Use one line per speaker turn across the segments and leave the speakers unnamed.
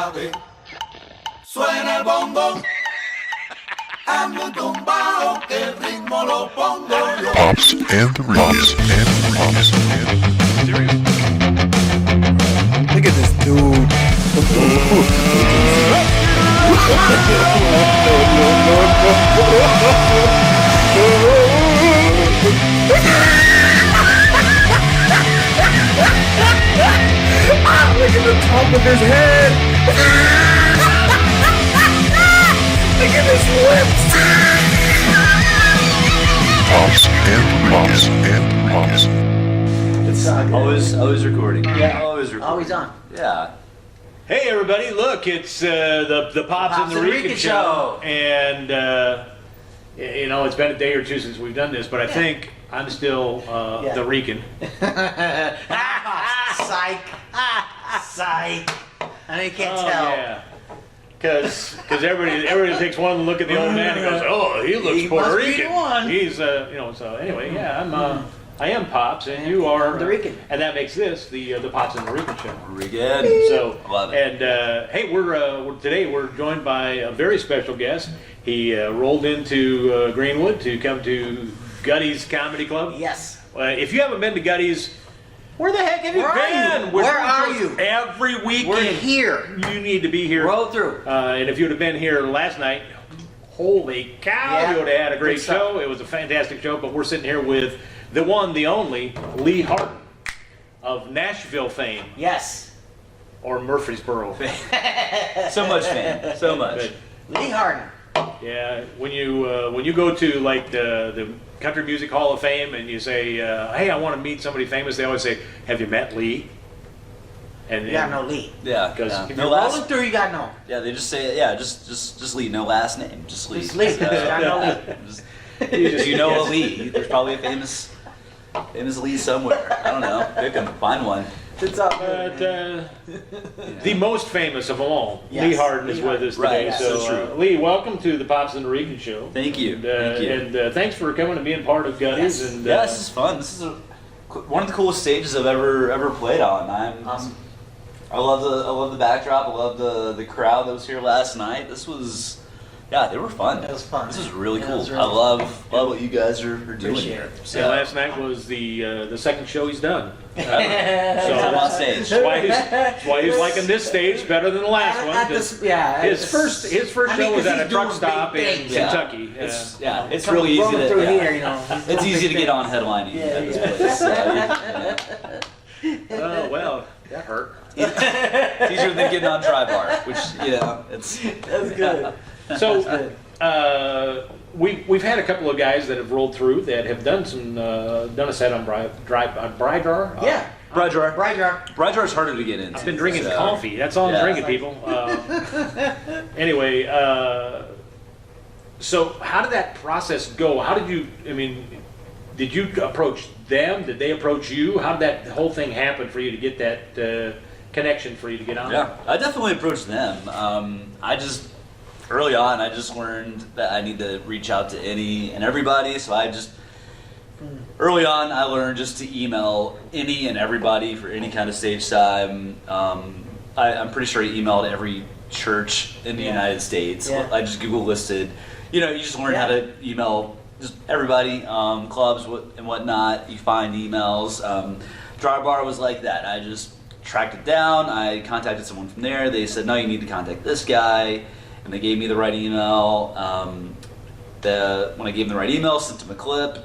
sabe. Suena el bongo. Hazme un tumbao que el ritmo lo pongo yo.
Pops and the Rican.
Look at this dude. Look at the top of his head. Look at his lips.
Pops and Rican.
It's
Always recording.
Yeah.
Always recording.
always on.
Yeah.
Hey everybody! Look, it's the Pops and the Rican show, and you know it's been a day or two since we've done this, but I think I'm still the Rican.
Psych. Psych. I know you can't tell.
Yeah, because everybody takes one look at the old man and goes, oh, he looks
He
Puerto
must be
Rican.
the one.
He's you know. So anyway, yeah, I am Pops, and you are
the Rican,
and that makes this the Pops and the Rican show.
Rican.
So,
Love it.
and hey, today we're joined by a very special guest. He rolled into Greenwood to come to Gutty's Comedy Club.
Yes.
If you haven't been to Gutty's, where the heck have you
Where are
been?
you? Where are you?
Every weekend.
We're here.
You need to be here.
Roll through.
And if you'd have been here last night, holy cow,
Yeah.
you would have had a great
Good stuff.
show. It was a fantastic show. But we're sitting here with the one, the only, Lee Hardin of Nashville fame.
Yes.
Or Murfreesboro.
So much fame. So much.
But,
Lee Hardin.
yeah, when you go to like the Country Music Hall of Fame and you say, "Hey, I want to meet somebody famous," they always say, "Have you met Lee?" And
You got no Lee.
Yeah.
Because
yeah.
if
No
you're
last.
Rolling through, you got no.
Yeah, they just say just Lee. No last name. Just Lee.
Just Lee. I know Lee.
Just, you know a Lee. There's probably a famous Lee somewhere. I don't know. Pick him. Find one.
It's up.
But the most famous of all,
Yes,
Lee Hardin, is
Lee
with us
Hardin.
today.
Right,
so,
so true.
Lee, welcome to the Pops and the Rican show.
Thank you.
And,
Thank you.
And thanks for coming and being part of Gutty's.
Yes.
And
Yeah, this is fun. This is one of the coolest stages I've ever played on.
Awesome.
I love the backdrop. I love the crowd that was here last night. This was, yeah, they were fun.
It was fun.
This is really
Yeah, it
cool.
was really
I love what you guys are doing
Appreciate
here.
it.
So,
yeah, last night was the second show he's done.
I'm on stage.
That's why he's liking this stage better than the last one.
At this, yeah.
His first
I mean,
show was
'cause
at a
he's
truck
doing
stop
big
in
things.
Yeah.
Kentucky.
It's
Coming-
really easy
rolling
to
through
yeah.
here, you know. he's
It's
doing
easy to
big
get on
things.
headlining
Yeah,
at this
yeah.
place. So,
Oh well, that hurt.
it's easier than getting on Dry Bar, which it's
That's good.
So we've had a couple of guys that have rolled through that have done a set on Bridar.
Yeah.
Bride jar.
Bride jar.
Bride jar is harder to get into.
I've been drinking
so-
coffee. That's all
Yeah.
I'm drinking, people. Anyway, so how did that process go? How did you? I mean, did you approach them? Did they approach you? How did that whole thing happen for you to get that connection for you to get on?
Yeah, I definitely approached them. Early on, I just learned that I need to reach out to any and everybody. So early on, I learned just to email any and everybody for any kind of stage time. I'm pretty sure I emailed every church in the
Yeah.
United States.
Yeah.
I just Google listed. You just learn how
Yeah.
to email just everybody, clubs and whatnot. You find emails. Dry Bar was like that. I just tracked it down. I contacted someone from there. They said, no, you need to contact this guy. And they gave me the right email. When I gave them the right email, sent them a clip.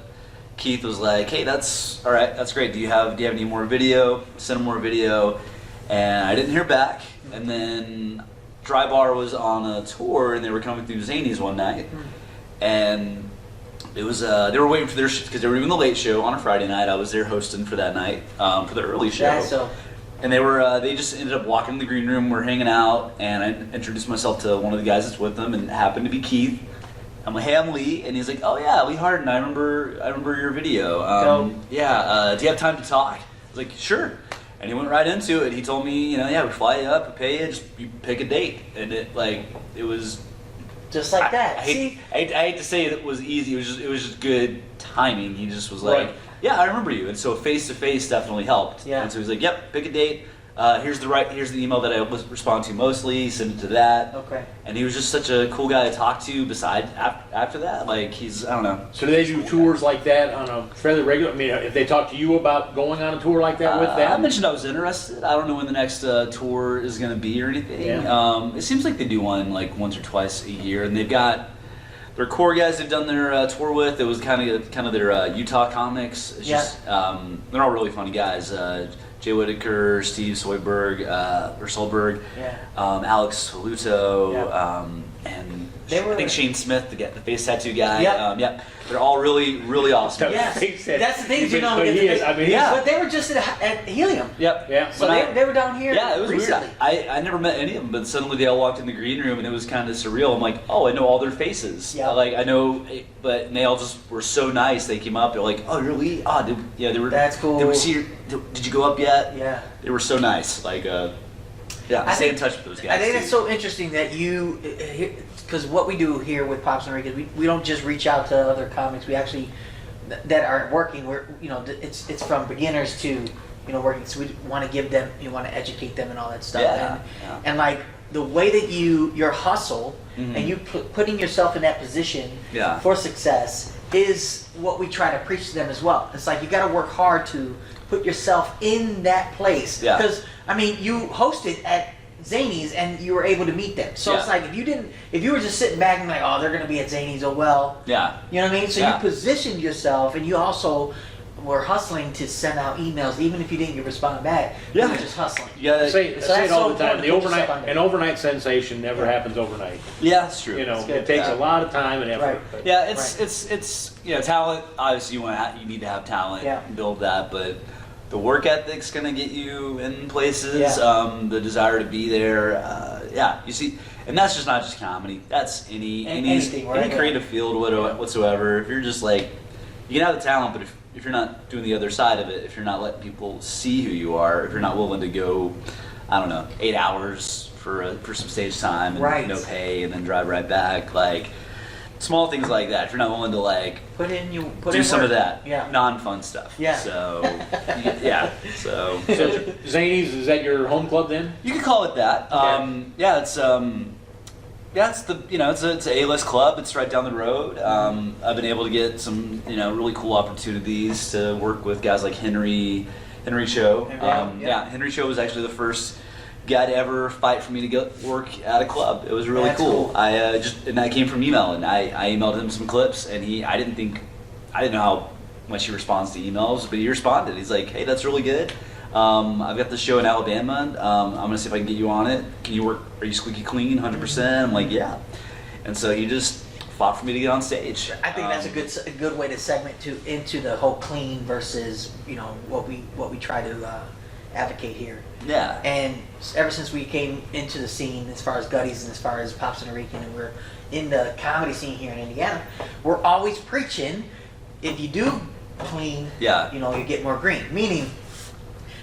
Keith was like, hey, that's all right. That's great. Do you have any more video? Send them more video. And I didn't hear back. And then Dry Bar was on a tour, and they were coming through Zany's one night. And it was they were waiting for their because they were doing the late show on a Friday night. I was there hosting for that night for the early show.
Yeah, so.
And they just ended up walking in the green room. We're hanging out, and I introduced myself to one of the guys that's with them, and it happened to be Keith. I'm like, hey, I'm Lee, and he's like, oh yeah, Lee Hardin. I remember your video. Yeah. Do you have time to talk? I was like, sure. And he went right into it. He told me, yeah, we fly you up, we pay you, just you pick a date, and it was.
Just like that.
I hate to say it was easy. It was just good timing. He just was like,
Right.
yeah, I remember you. And so face to face definitely helped.
Yeah.
And so he's like, yep, pick a date. here's the email that I respond to mostly, send it to that.
Okay.
And he was just such a cool guy to talk to. Besides, after that, like I don't know.
So do they do tours like that on a fairly regular? I mean, if they talk to you about going on a tour like that with
I
them?
mentioned I was interested. I don't know when the next tour is going to be or anything.
Yeah.
It seems like they do one like once or twice a year, and they've got their core guys they've done their tour with. It was kind of their Utah comics. It's just they're all really funny guys. Jay Whitaker, Steve Soyberg, or Solberg, Alex Luto, and I think Shane Smith, the face tattoo guy.
Yep.
They're all really, really awesome.
Yes,
Face tattoo.
that's the thing. You know,
But he is, I mean, he's-
but they were just at Helium.
Yep.
Yeah.
So
When
they were down here.
Yeah, it was
recently.
weird. I never met any of them, but suddenly they all walked in the green room, and it was kind of surreal. I'm like, oh, I know all their faces.
Yeah.
Like I know, but they all just were so nice. They came up, they're like, oh, you're Lee? Oh, they were.
That's cool.
Did we see your, did you go up yet?
Yeah.
They were so nice. Like, stay in touch with those guys.
I think
too.
it's so interesting that you, because what we do here with Pops and Rican, we don't just reach out to other comics. We actually that aren't working. We're it's from beginners to working. So we want to give them, want to educate them and all that stuff. And like the way that your hustle and you putting yourself in that position for success is what we try to preach to them as well. It's like you got to work hard to put yourself in that place. Because I mean, you hosted at Zany's and you were able to meet them. So it's like if you were just sitting back and like, oh, they're going to be at Zany's, oh well.
Yeah.
You know what I mean? So you positioned yourself, and you also were hustling to send out emails, even if you didn't get respond back. You were just hustling.
I say it all the time.
An
Overnight sensation never happens overnight.
Yeah, that's true.
It takes a lot of time and effort.
Right.
But
Yeah, it's talent. Obviously, you need to have talent and build that, but the work ethic's gonna get you in places. The desire to be there. You see, and that's just not just comedy. That's any creative field whatsoever. If you're just like, you can have the talent, but if you're not doing the other side of it, if you're not letting people see who you are, if you're not willing to go, I don't know, 8 hours for some stage time and no pay, and then drive right back, like small things like that. If you're not willing to like do some of that non-fun stuff.
Yeah.
So So
So Zany's, is that your home club then?
you could call it that. It's it's an A-list club. It's right down the road. I've been able to get some really cool opportunities to work with guys like Henry Cho. Henry Cho was actually the first guy to ever fight for me to go work at a club. It was really cool. And that came from email, and I emailed him some clips, and I didn't know how much he responds to emails, but he responded. He's like, hey, that's really good. I've got this show in Alabama. I'm gonna see if I can get you on it. Can you work? Are you squeaky clean, 100%? I'm like, yeah. And so he just fought for me to get on stage.
I think that's a good way to segment into the whole clean versus what we try to advocate here.
Yeah.
And ever since we came into the scene, as far as Gutties and as far as Pops and Rican, and we're in the comedy scene here in Indiana, we're always preaching, if you do clean, you get more green. Meaning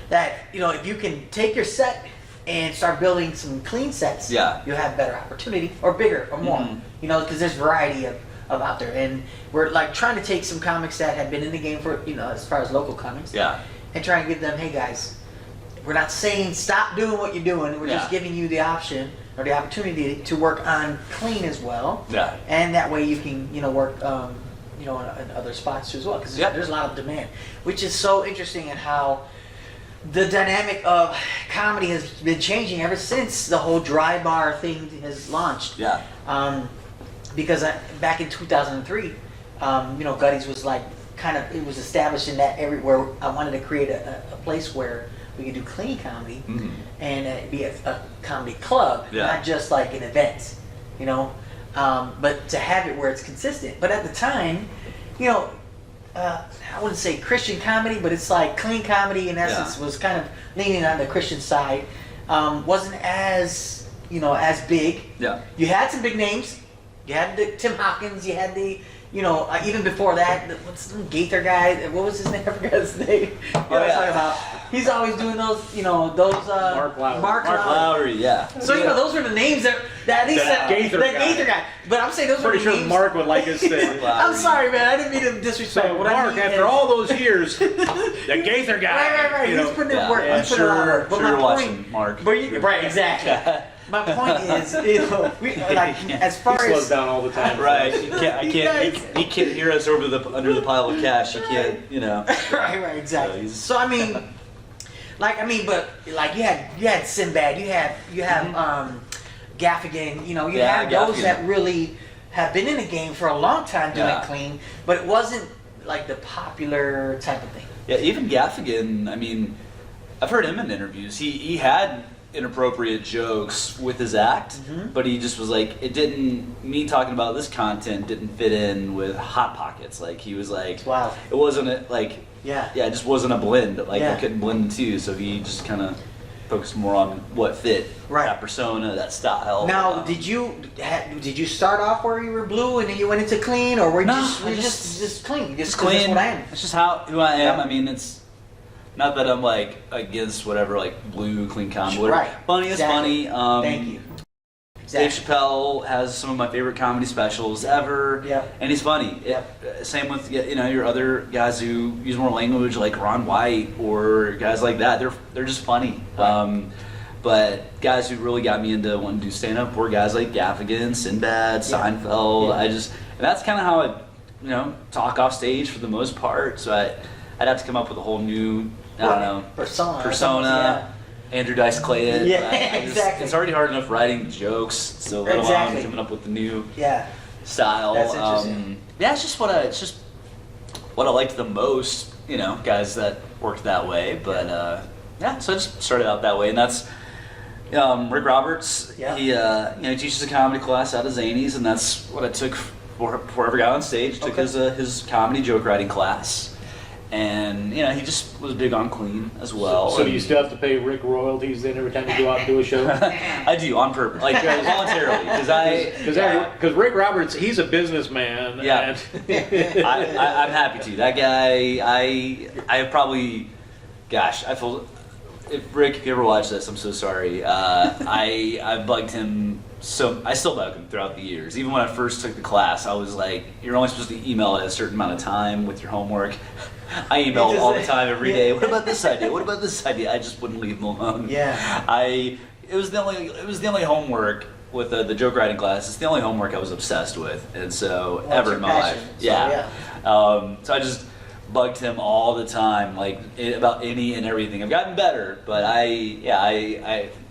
that, if you can take your set and start building some clean sets, you'll have better opportunity, or bigger, or more. Because there's variety of out there. And we're like trying to take some comics that have been in the game for, as far as local comics, and try and give them, hey guys, we're not saying stop doing what you're doing. We're just giving you the option or the opportunity to work on clean as well. Yeah. And that way you can, work, in other spots too as well. Because there's a lot of demand, which is so interesting in how the dynamic of comedy has been changing ever since the whole dry bar thing has launched. Yeah. Because back in 2003, Gutties was like it was established in that everywhere. I wanted to create a place where we could do clean comedy and it'd be a comedy club, not just like an event, but to have it where it's consistent. But at the time, I wouldn't say Christian comedy, but it's like clean comedy in essence was kind of leaning on the Christian side. Wasn't as as big. Yeah. You had some big names. You had the Tim Hawkins. You had the even before that, what's the Gaither guy? What was his name? I forgot his name. Talking about He's always doing those, those
Mark Lowry.
Mark
Mark Lowry, yeah.
So those are the names that at least
That Gaither guy.
But I'm saying those
Pretty
are the
sure
names.
Mark would like us to.
I'm sorry, man. I didn't mean to disrespect.
So
What I
Mark,
mean
after
is-
all those years, the Gaither guy.
right.
you know,
He's putting in
Yeah,
work.
I'm
He's putting in a lot of work. But
sure
my
you're
point,
watching, Mark.
right, exactly. My point is, as far
he slows
as
down all the time.
Right, he can't hear us under the pile of cash. He can't,
right, exactly.
he's-
So I mean, but you had Sinbad, you have Gaffigan, you have those
Gaffigan.
that really have been in the game for a long time doing
Yeah.
it clean, but it wasn't like the popular type of thing.
Yeah, even Gaffigan. I mean, I've heard him in interviews. He had inappropriate jokes with his act, but he just was like, me talking about this content didn't fit in with Hot Pockets. Like, he was like,
Wow.
it wasn't it just wasn't a blend. Like,
Yeah.
I couldn't blend the two, so he just kind of focused more on what fit
Right.
that persona, that style.
Now, did you start off where you were blue and then you went into clean, or were you
No,
just,
I
were you
just-
just clean?
Just
'cause that's
clean.
what I am.
It's just who I am.
Yeah.
I mean, it's not that I'm like against whatever blue clean comedy. Whatever.
Right.
Funny is
Exactly.
funny.
Thank you.
Dave
Exactly.
Chappelle has some of my favorite comedy specials ever.
Yep.
And he's funny. Same with your other guys who use more language, like Ron White or guys like that. They're just funny.
Right.
But guys who really got me into wanting to do stand up were guys like Gaffigan, Sinbad, Seinfeld.
Yeah.
And that's kind of how I talk off stage for the most part. So I'd have to come up with a whole new persona. Andrew Dice Clay it.
Yeah,
I just-
exactly.
It's already hard enough writing jokes, so let alone
Exactly.
coming up with the new
Yeah.
style.
That's interesting.
It's just what I liked the most. Guys that worked that way. But so I just started out that way, and that's Rick Roberts.
Yeah.
He teaches a comedy class out of Zanies, and that's what I took before I ever got on stage. Took
Okay.
his comedy joke writing class. And he just was big on clean as well.
So do you still have to pay Rick royalties then every time you go out and do a show?
I do on purpose, voluntarily,
Because Rick Roberts, he's a businessman.
Yeah.
and-
I'm happy to. That guy, I have probably, gosh, I feel. If you ever watch this, I'm so sorry. I bugged him. So I still bug him throughout the years. Even when I first took the class, I was like, "You're only supposed to email at a certain amount of time with your homework." I emailed all the time, every day. What about this idea? What about this idea? I just wouldn't leave him alone.
Yeah.
It was the only homework with the joke writing class. It's the only homework I was obsessed with, and so
Well,
ever
it's
in
your
my
passion,
life.
so,
Yeah. So I just bugged him all the time, about any and everything. I've gotten better, but I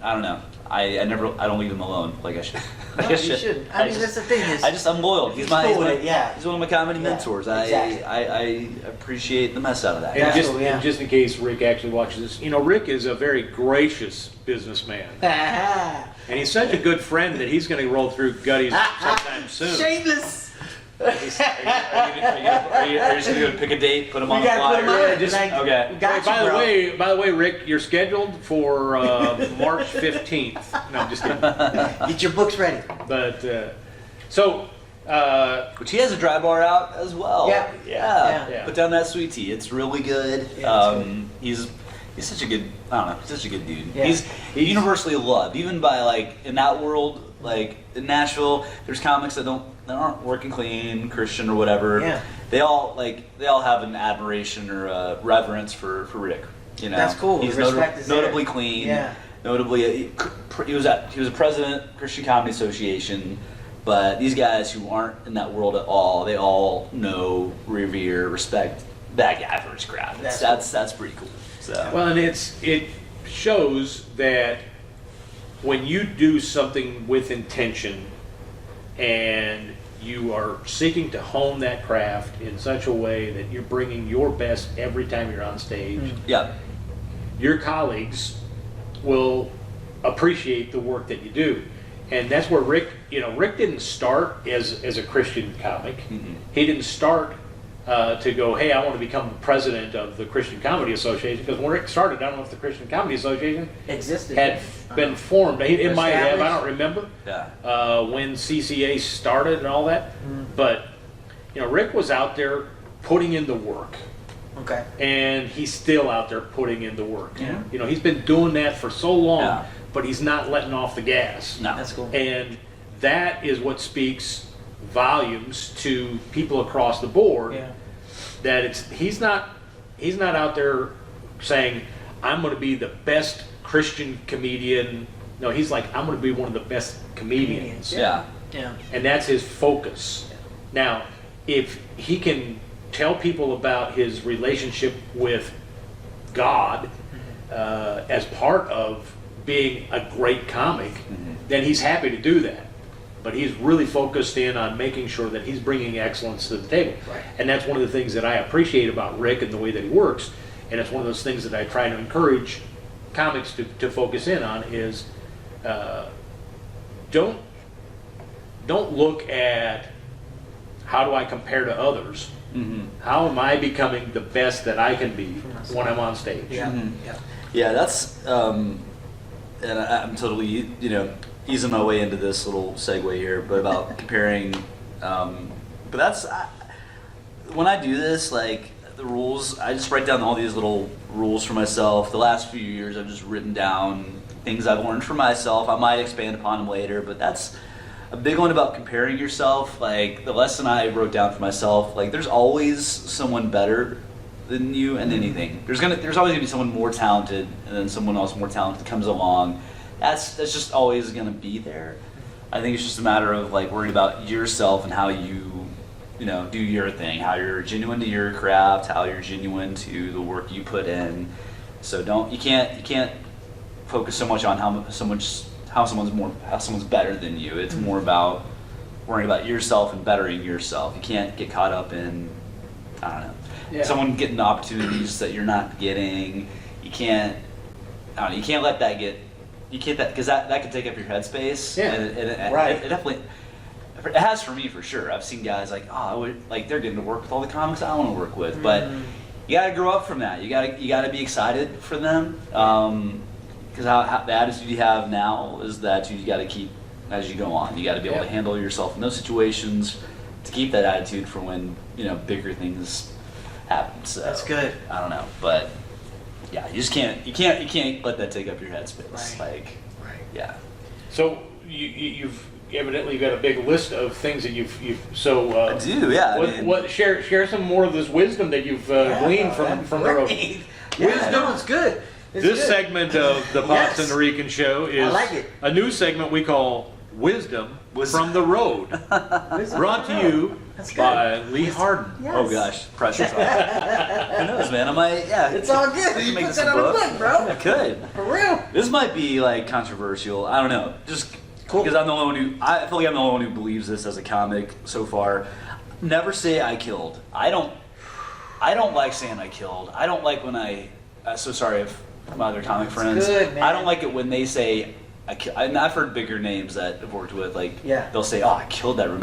don't know. I don't leave him alone like I should.
No, you shouldn't. I mean, that's the thing is.
I'm loyal. He's
cool with it,
he's one of my comedy
Yeah,
mentors.
exactly.
I appreciate the mess out of that.
And
Yeah.
just,
Yeah.
and just in case Rick actually watches this, Rick is a very gracious businessman. And he's such a good friend that he's going to roll through Gutty's sometime soon.
Shameless.
Are you just gonna go pick a date, put him on
We
the
gotta put
flyer?
him on.
just-
okay.
Got
Hey,
you, bro.
by the way, Rick, you're scheduled for March 15th. No, I'm just kidding.
Get your books ready.
But
Which he has a dry bar out as well.
Yeah.
Yeah.
Put down that sweet tea. It's really good.
Yeah, it's
He's such a good. I don't know. He's such a good dude.
Yeah.
He's universally loved, even by in that world. In Nashville, there's comics that aren't working clean, Christian or whatever.
Yeah.
They all have an admiration or a reverence for Rick.
That's cool.
He's
The respect is there.
notably clean.
Yeah.
Notably, he was a president Christian Comedy Association. But these guys who aren't in that world at all, they all know, revere, respect that guy for his craft. That's pretty cool. So.
well, and it shows that when you do something with intention and you are seeking to hone that craft in such a way that you're bringing your best every time you're on stage,
Yeah.
your colleagues will appreciate the work that you do. And that's where Rick didn't start as a Christian comic.
Mm-hmm.
He didn't start to go, hey, I want to become president of the Christian Comedy Association, because when Rick started, I don't know if the Christian Comedy Association
Existed.
had been formed. It might have, I
Established.
don't remember
Yeah.
when CCA started and all that.
Mm.
But Rick was out there putting in the work.
Okay.
And he's still out there putting in the work.
Yeah.
You know, he's been doing that for so long,
Yeah.
but he's not letting off the gas.
No.
That's cool.
And that is what speaks volumes to people across the board.
Yeah.
That he's not out there saying, I'm going to be the best Christian comedian. No, he's like, I'm going to be one of the best comedians.
Yeah.
Yeah.
And that's his focus. Now, if he can tell people about his relationship with God as part of being a great comic, then he's happy to do that. But he's really focused in on making sure that he's bringing excellence to the table.
Right.
And that's one of the things that I appreciate about Rick and the way that he works. And it's one of those things that I try to encourage comics to focus in on is don't look at how do I compare to others. How am I becoming the best that I can be when I'm on stage?
Yeah.
Mm-hmm.
Yeah.
Yeah, that's, and I'm totally, easing my way into this little segue here, but about comparing, but that's, when I do this, like, the rules, I just write down all these little rules for myself. The last few years, I've just written down things I've learned for myself. I might expand upon them later, but that's a big one about comparing yourself. Like, the lesson I wrote down for myself, like, there's always someone better than you in anything. There's always gonna be someone more talented, and then someone else more talented comes along. That's just always gonna be there. I think it's just a matter of like worrying about yourself and how you do your thing, how you're genuine to your craft, how you're genuine to the work you put in. So you can't focus so much on how someone's better than you. It's more about worrying about yourself and bettering yourself. You can't get caught up in, I don't know, someone getting opportunities that you're not getting. You can't let that get. You can't because that could take up your headspace.
Yeah.
And
Right.
It definitely. It has for me for sure. I've seen guys like, they're getting to work with all the comics I want to work with, but you got to grow up from that. You got to be excited for them, because the attitude you have now is that you got to keep as you go on. You got to be able to handle yourself in those situations to keep that attitude for when bigger things happen. So
That's good.
I don't know, but yeah, you can't let that take up your headspace.
Right.
Like, yeah.
So you've evidently got a big list of things that you've so.
I do, yeah.
What share some more of this wisdom that you've gleaned from the road.
Wisdom is good. It's
This
good.
segment of the Pops and the Rican Show is
like it.
a new segment we call Wisdom from the Road, brought to you
That's good.
by Lee Hardin.
Yes.
Oh gosh, pressure's on. Who knows, man?
It's all good.
You
You
make
put
this
that
a
on a
book.
book, bro.
I could.
For real.
This might be like controversial. I don't know. Just
Cool.
because I'm the only one I feel like I'm the only one who believes this as a comic so far. Never say I killed. I don't like saying I killed. I don't like when so sorry if my other comic friends.
good, man.
I don't like it when they say and I've heard bigger names that I've worked with, like they'll say, "Oh, I killed that room."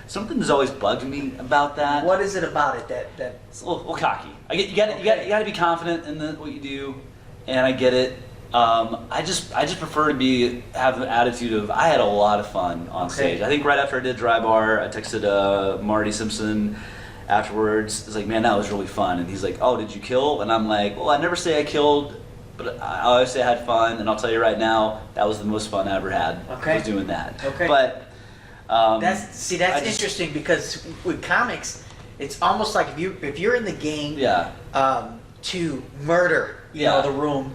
Something's always bugged me about that.
What is it about it that?
It's a little cocky. You got to be confident in what you do, and I get it. I just prefer to have the attitude of I had a lot of fun on stage. I think right after I did Dry Bar, I texted Marty Simpson afterwards. It's like, man, that was really fun. And he's like, oh, did you kill? And I'm like, well, I never say I killed, but I always say I had fun. And I'll tell you right now, that was the most fun I ever had.
Okay.
Was doing that.
Okay.
But
That's interesting because with comics, it's almost like if you're in the game to murder, the room.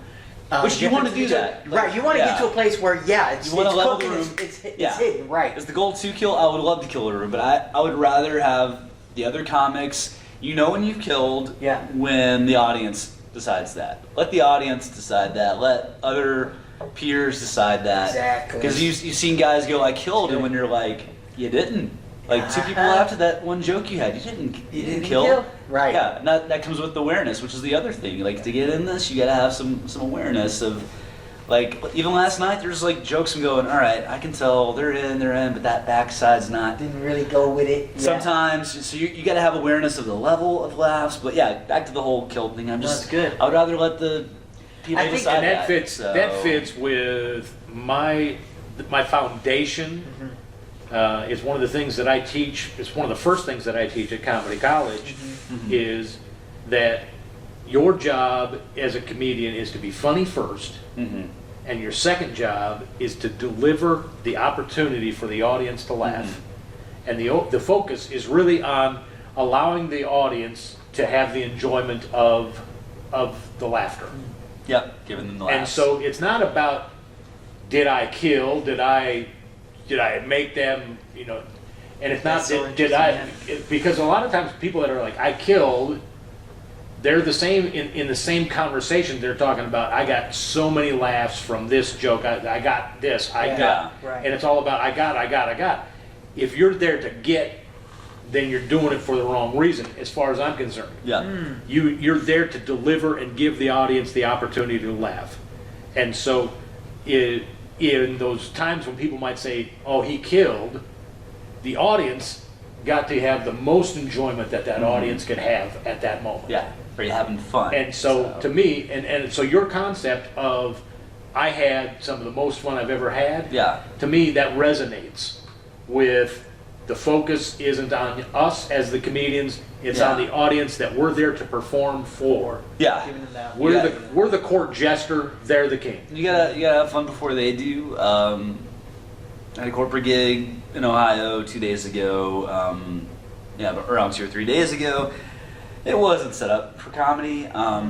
Which you want to do that.
Right, you want to get to a place where, it's
you want to level the
cooking,
room.
it's hidden, right.
Is the goal to kill? I would love to kill a room, but I would rather have the other comics, when you've killed, when the audience decides that. Let the audience decide that. Let other peers decide that.
Exactly.
Because you've seen guys go, I killed, and when you're like, you didn't. Like, two people laughed at that one joke you had. You didn't kill.
Right.
Yeah, and that comes with awareness, which is the other thing. Like, to get in this, you gotta have some awareness of, like, even last night, there's like jokes I'm going, all right, I can tell they're in, but that backside's not.
Didn't really go with it.
Sometimes, so you gotta have awareness of the level of laughs. But yeah, back to the whole kill thing.
That's good.
I would rather let the people decide
that fits with my foundation. It's one of the things that I teach. It's one of the first things that I teach at Comedy College is that your job as a comedian is to be funny first, and your second job is to deliver the opportunity for the audience to laugh. And the focus is really on allowing the audience to have the enjoyment of the laughter.
Yep, giving them the laughs.
And so it's not about, did I kill, did I make them, and it's not,
That's so
did I,
interesting,
because a lot of times people that are like, I killed, they're the same, in the same conversation, they're talking about, I got so many laughs from this joke, I got this, I got,
right.
and it's all about, I got. If you're there to get, then you're doing it for the wrong reason, as far as I'm concerned.
Yeah.
You're there to deliver and give the audience the opportunity to laugh. And so in those times when people might say, oh, he killed, the audience got to have the most enjoyment that audience could have at that moment.
Yeah. Are you having fun?
And so to me, and so your concept of, I had some of the most fun I've ever had, to me that resonates with, the focus isn't on us as the comedians, it's on the audience that we're there to perform for.
Yeah.
Giving them that.
We're the court jester, they're the king.
You gotta have fun before they do. I had a corporate gig in Ohio 2 days ago. Around 2 or 3 days ago. It wasn't set up for comedy. I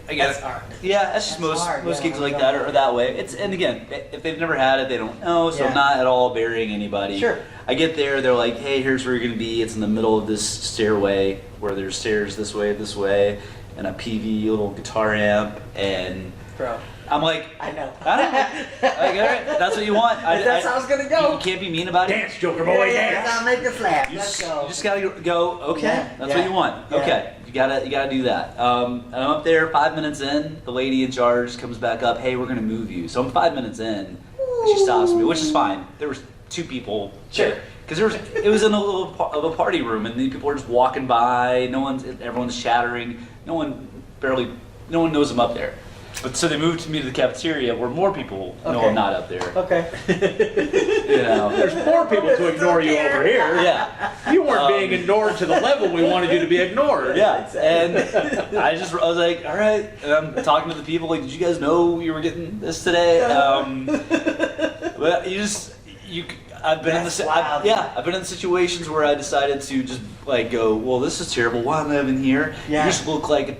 guess.
That's hard.
Yeah, that's just most gigs like that are that way. And again, if they've never had it, they don't know. So I'm not at all burying anybody.
Sure.
I get there, they're like, hey, here's where you're gonna be. It's in the middle of this stairway where there's stairs this way, and a PV little guitar amp, and
Bro.
I'm like,
I know.
I don't know. Like, all right, that's what you want.
That's how it's gonna go.
You can't be mean about it.
Dance, Joker boy,
That's
dance.
how make us laugh.
You
Let's
just,
go.
you just gotta go. Okay, that's
Yeah.
what you want.
Yeah.
Okay, you gotta do that. And I'm up there 5 minutes in. The lady in charge comes back up. Hey, we're gonna move you. So I'm 5 minutes in. And she stops me, which is fine. There was 2 people.
Sure.
Because it was in a little of a party room, and the people were just walking by. Everyone's chattering. No one knows I'm up there. But so they moved me to the cafeteria where more people know I'm not up there.
Okay.
There's more people to ignore you over here.
Yeah.
You weren't being ignored to the level we wanted you to be ignored.
Yeah, and I was like, all right. And I'm talking to the people, like, did you guys know you were getting this today? But I've been I've been in situations where I decided to just like go, well, this is terrible. Why am I even here?
Yeah.
You just look like a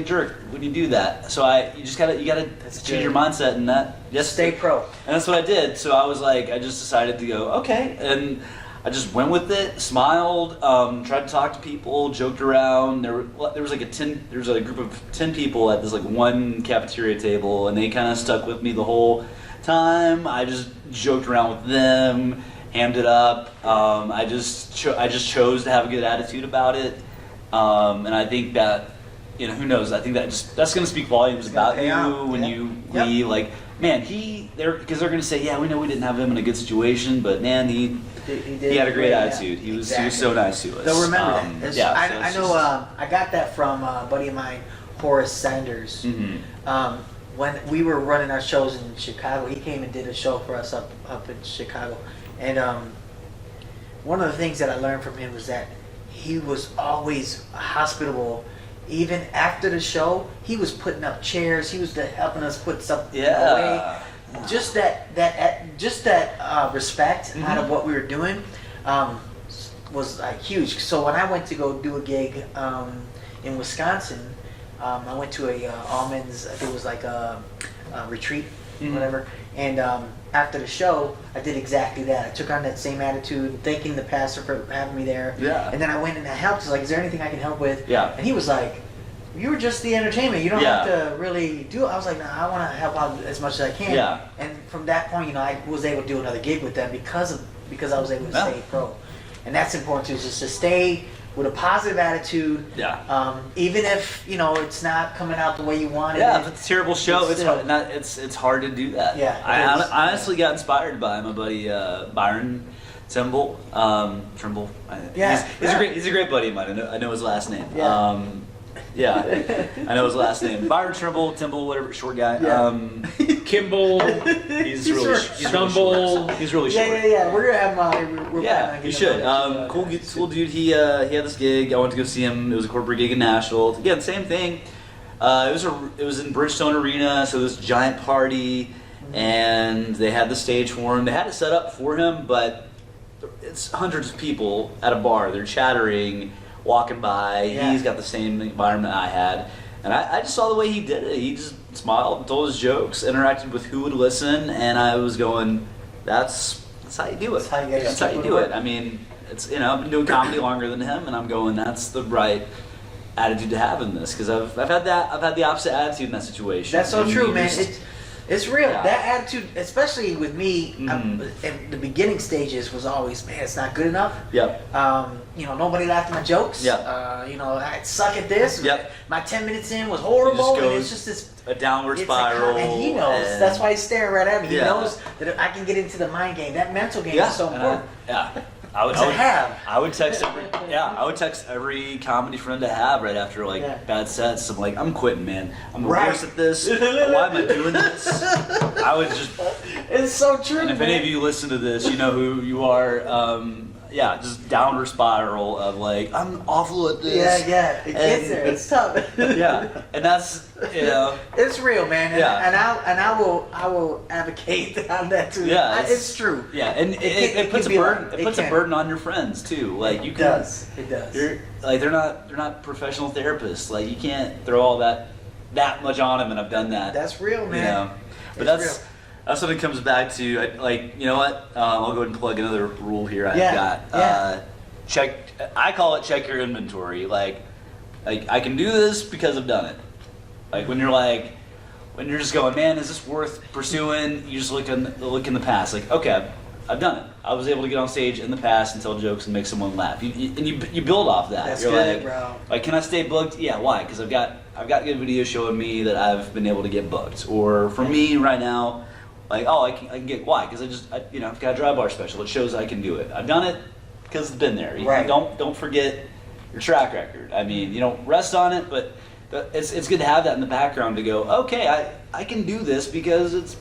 jerk when you do that. So you gotta change your mindset and that. Yes,
Stay pro. And
that's what I did. So I was like, I just decided to go, okay, and I just went with it, smiled, tried to talk to people, joked around. There was a group of 10 people at this like one cafeteria table, and they kind of stuck with me the whole time. I just joked around with them, hammed it up. I just chose to have a good attitude about it, and I think that, who knows? I think that's going to speak volumes about you when you leave. Like, man, because they're going to say, yeah, we know we didn't have him in a good situation, but man, he had a great attitude. He was so nice to us.
They'll remember that. I know.
Just,
I got that from a buddy of mine, Horace Sanders.
Mm-hmm.
When we were running our shows in Chicago, he came and did a show for us up in Chicago. And one of the things that I learned from him was that he was always hospitable. Even after the show, he was putting up chairs. He was helping us put something away. Just that respect out of what we were doing was like huge. So when I went to go do a gig in Wisconsin, I went to a almonds. I think it was like a retreat, whatever. And after the show, I did exactly that. I took on that same attitude, thanking the pastor for having me there.
Yeah.
And then I went and I helped. I was like, "Is there anything I can help with?"
Yeah.
And he was like, "You were just the entertainment. You don't have to really do it." I was like, "No, I want to help out as much as I can."
Yeah.
And from that point, I was able to do another gig with them because I was able to stay pro. And that's important too, just to stay with a positive attitude.
Yeah.
Even if it's not coming out the way you want it.
Yeah, if it's a terrible show,
It's
it's hard to do that.
Yeah,
I honestly got inspired by my buddy Byron Trimble.
Yeah,
He's a great buddy of mine. I know his last name.
Yeah.
Yeah, I know his last name. Byron Timble, whatever, short guy.
Yeah.
Kimball,
He's really
short.
he's really
Stumble.
short. He's really short.
Yeah. We're gonna have him on. We're planning on
Yeah,
getting
you should.
him on.
Cool dude. He had this gig. I went to go see him. It was a corporate gig in Nashville. Again, same thing. It was in Bridgestone Arena, so this giant party, and they had the stage for him. They had it set up for him, but it's hundreds of people at a bar. They're chattering, walking by.
Yeah.
He's got the same environment I had, and I just saw the way he did it. He just smiled, told his jokes, interacted with who would listen, and I was going, "That's how you do it.
That's how you get
That's how you do it." I mean, it's I've been doing comedy longer than him, and I'm going, "That's the right attitude to have in this," because I've had the opposite attitude in that situation.
That's so
And
true,
you
man.
just-
It's real.
Yeah.
That attitude, especially with me,
Mhm.
in the beginning stages was always, man, it's not good enough.
Yep.
Nobody laughed at my jokes.
Yep.
I suck at this.
Yep.
My 10 minutes in was
It
horrible,
just
and
goes
it's just this.
a downward
It's
spiral.
and he knows.
and-
That's why he's staring right at me. He
Yeah.
knows that if I can get into the mind game. That mental game
Yeah.
is so
and
important.
I would
To have.
I would text every comedy friend to have right after
Yeah.
bad sets. I'm like, I'm quitting, man. I'm the
Right.
worst at this. Why am I doing this? I would just.
It's so true.
And if
man.
any of you listen to this, you know who you are. Just downward spiral of like, I'm awful at this.
Yeah, it gets
And-
there. It's tough.
Yeah, and that's
It's real, man. And,
Yeah.
and I will advocate on that too.
Yeah,
It's true.
Yeah, and it puts a
can be
burden.
like-
It puts a
can.
burden on your friends too. Like you
It
can.
does. It does.
They're like they're not professional therapists. Like you can't throw all that much on them, and I've done that.
That's real, man.
You know? But
It's
that's
real.
that's what it comes back to. You know what? I'll go ahead and plug another rule here I've
Yeah,
got.
yeah.
I call it check your inventory. Like I can do this because I've done it. Like when you're just going, man, is this worth pursuing? You just look in the past. Like, okay, I've done it. I was able to get on stage in the past and tell jokes and make someone laugh. You build off that.
That's
You're
good,
like,
bro.
Like, can I stay booked? Yeah, why? Because I've got good videos showing me that I've been able to get booked. Or for me right now, like, I can get, why? Because I've got a dry bar special. It shows I can do it. I've done it because it's been there.
Right.
Don't forget your track record. I mean, you don't rest on it, but it's good to have that in the background to go, okay, I can do this because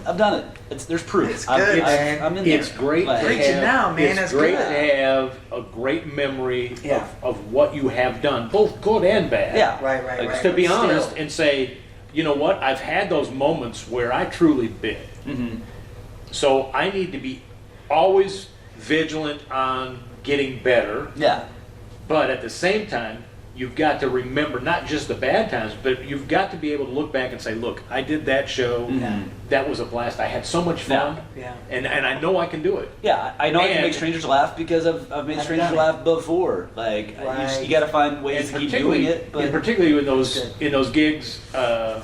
I've done it. There's proof.
It's good, man.
I'm in there.
It's great to
Like,
Preaching
have,
now, man.
It's
That's
great
good.
to have a great memory
Yeah.
of what you have done, both good and bad.
Yeah.
Right.
Like,
To be
Still.
honest and say, you know what, I've had those moments where I truly bit.
Mhm.
So I need to be always vigilant on getting better,
Yeah.
but at the same time, you've got to remember not just the bad times, but you've got to be able to look back and say, look, I did that show.
Mhm.
That was a blast. I had so much fun.
Yeah.
And I know I can do it.
Yeah, I know I can
And-
make strangers laugh because I've made
I've
strangers
done it.
laugh before. Like
Right.
you got to find ways to keep doing it.
and
But
particularly in those
Good.
gigs, I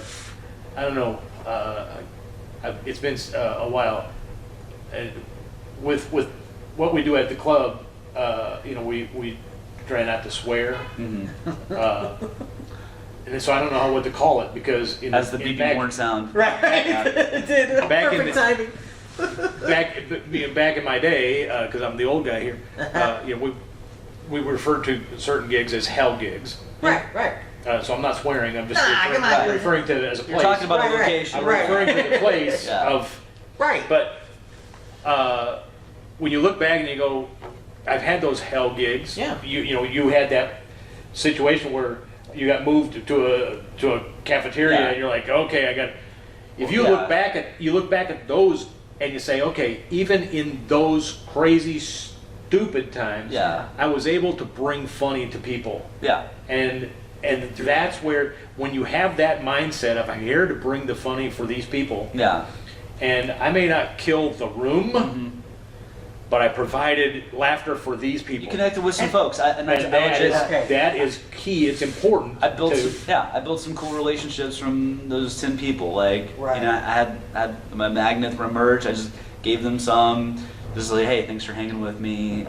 don't know. It's been a while. With what we do at the club, we try not to swear,
Mhm.
and so I don't know what to call it because
Has the beeping horn sound.
Right. It did.
Back in
Perfect
the-
timing.
back in my day, because I'm the old guy here, we referred to certain gigs as hell gigs.
Right.
So I'm not swearing. I'm just
Nah, come on.
referring to it as a place.
You're talking about a
Right.
location.
I'm
Right.
referring to the place
Yeah.
of.
Right.
But when you look back and you go, I've had those hell gigs.
Yeah.
You had that situation where you got moved to a cafeteria
Yeah.
and you're like, okay, I got. If you
Well,
look back at those and you say, okay, even in those crazy stupid times,
Yeah.
I was able to bring funny to people.
Yeah.
And that's where, when you have that mindset of I'm here to bring the funny for these people,
Yeah.
and I may not kill the room,
Mm-hmm.
but I provided laughter for these people.
You connected with some folks.
And that is key. It's important.
I built
to,
I built some cool relationships from those 10 people. Like,
Right.
I had my magnet for merch. I just gave them some. Just like, hey, thanks for hanging with me.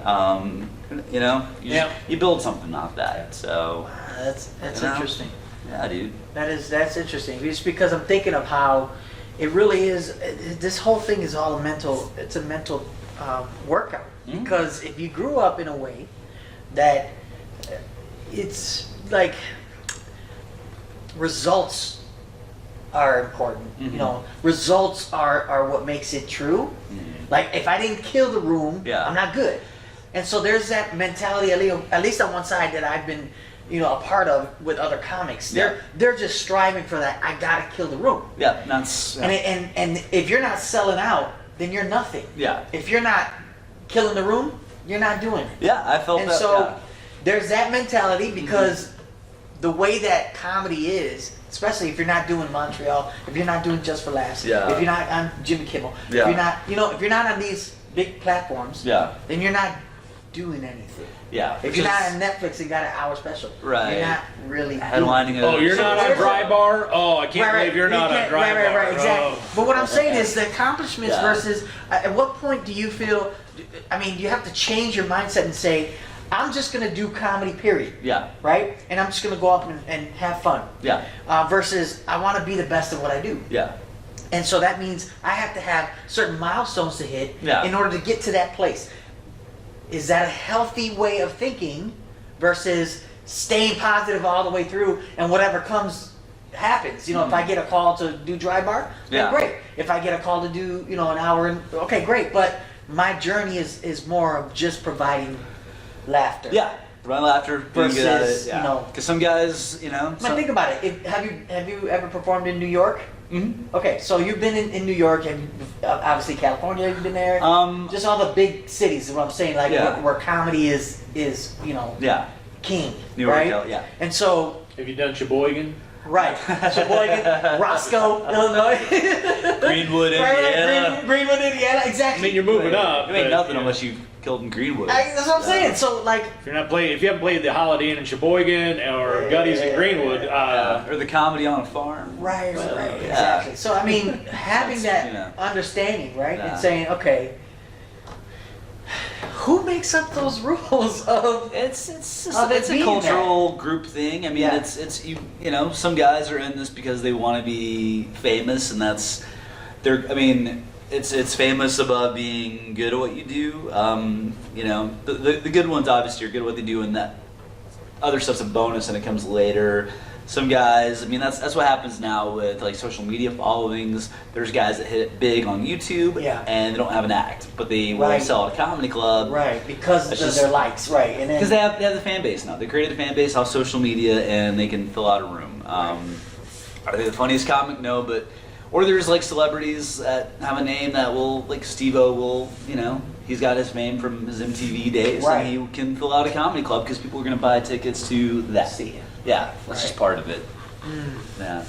You build something off that. So,
That's
You know?
interesting.
yeah, dude.
That's interesting. Just because I'm thinking of how it really is. This whole thing is all a mental. It's a mental workout.
Mhm.
Because if you grew up in a way that it's like results are important.
Mm-hmm.
You know, results are what makes it true.
Mm-hmm.
Like if I didn't kill the room,
Yeah.
I'm not good. And so there's that mentality, at least on one side, that I've been, you know, a part of with other comics. They're just striving for that. I gotta kill the room.
Yeah, that's
And if you're not selling out, then you're nothing.
Yeah.
If you're not killing the room, you're not doing it.
yeah. I felt
And
that.
so
yeah.
there's that mentality because the way that comedy is, especially if you're not doing Montreal, if you're not doing Just for Laughs,
Yeah.
if you're not on Jimmy Kimmel,
Yeah.
if you're not, you know, if you're not on these big platforms,
Yeah.
then you're not doing anything.
Yeah.
If you're not on Netflix and got an hour special,
Right.
you're not really
headlining.
Oh, you're not on Dry Bar? Oh, I can't believe you're not on Dry Bar.
Right, exactly.
Oh.
But what I'm saying is the accomplishments
Yeah.
versus, at what point do you feel, I mean, you have to change your mindset and say, I'm just going to do comedy, period.
Yeah.
Right? And I'm just going to go up and have fun.
Yeah.
Versus, I want to be the best at what I do.
Yeah.
And so that means I have to have certain milestones to hit
Yeah.
in order to get to that place. Is that a healthy way of thinking versus staying positive all the way through and whatever comes happens? You know, if I get a call to do Dry Bar, then
Yeah.
great. If I get a call to do, you know, an hour, okay, great. But my journey is more of just providing laughter.
Yeah. Run laughter, being good at it.
Versus,
Yeah.
you know-
Because some guys, you know.
I mean, think about it. Have you ever performed in New York?
Mm-hmm.
Okay, so you've been in New York, and obviously California. You've been there. Just all the big cities is what I'm saying. Like
Yeah.
where comedy is you know
Yeah.
king,
New York,
right?
yeah.
And so
Have you done Sheboygan?
right, Sheboygan, Roscoe, Illinois,
Greenwood, Indiana.
Greenwood, Indiana,
I
exactly.
mean, you're moving up.
You ain't
but,
nothing
you know,
unless you've killed in Greenwood.
That's what I'm saying. So like,
if you haven't played the Holiday Inn in Sheboygan or Gutties in Greenwood,
or the comedy on a farm.
right,
Yeah.
exactly. So I mean, having that
You know.
understanding, right,
Yeah.
and saying, okay, who makes up those rules of?
It's
Of it
it's a
being
cultural group thing. I mean,
Yeah.
it's you know, some guys are in this because they want to be famous, and that's I mean, it's famous above being good at what you do. You know, the good ones obviously are good at what they do, and that other stuff's a bonus and it comes later. Some guys, I mean, that's what happens now with like social media followings. There's guys that hit it big on YouTube,
Yeah.
and they don't have an act, but they will
Right.
sell at a comedy club,
Right, because
It's
of
just-
their likes, right, and then
because they have the fan base now. They created a fan base off social media, and they can fill out a room. Are they the funniest comic? No, but or there's like celebrities that have a name that will, like Steve-O will, you know, he's got his fame from his MTV days,
Right.
and he can fill out a comedy club because people are going to buy tickets to that.
See it.
Yeah, that's just
Right.
part of it. Yeah,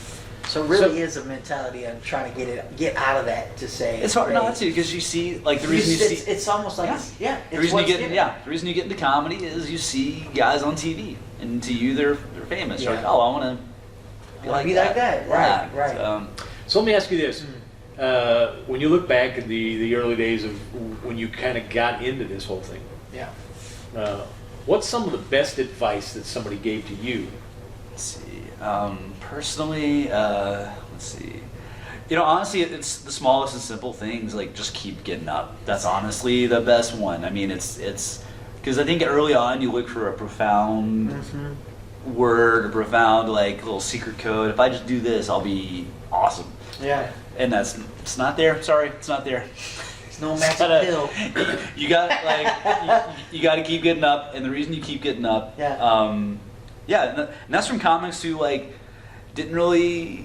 so it really is a mentality of trying to get out of that to say
it's hard
hey,
not to because you see like the reason you
it's,
see.
it's almost like
Yeah.
it's
The reason you
what's
get
given.
the reason you get into comedy is you see guys on TV, and to you they're famous. You're
Yeah.
like, oh, I want to be
Wanna
like
be
that.
like that.
Yeah.
Right, right.
So let me ask you this. When you look back at the early days of when you kind of got into this whole thing,
Yeah.
what's some of the best advice that somebody gave to you?
Let's see. Personally, let's see. You know, honestly, it's the smallest and simple things. Like, just keep getting up. That's honestly the best one. I mean, it's because I think early on you look for a profound word, a profound like little secret code. If I just do this, I'll be awesome.
Yeah.
And it's not there. Sorry, it's not there.
It's no magic pill.
You got like you got to keep getting up, and the reason you keep getting up,
Yeah.
and that's from comics who like didn't really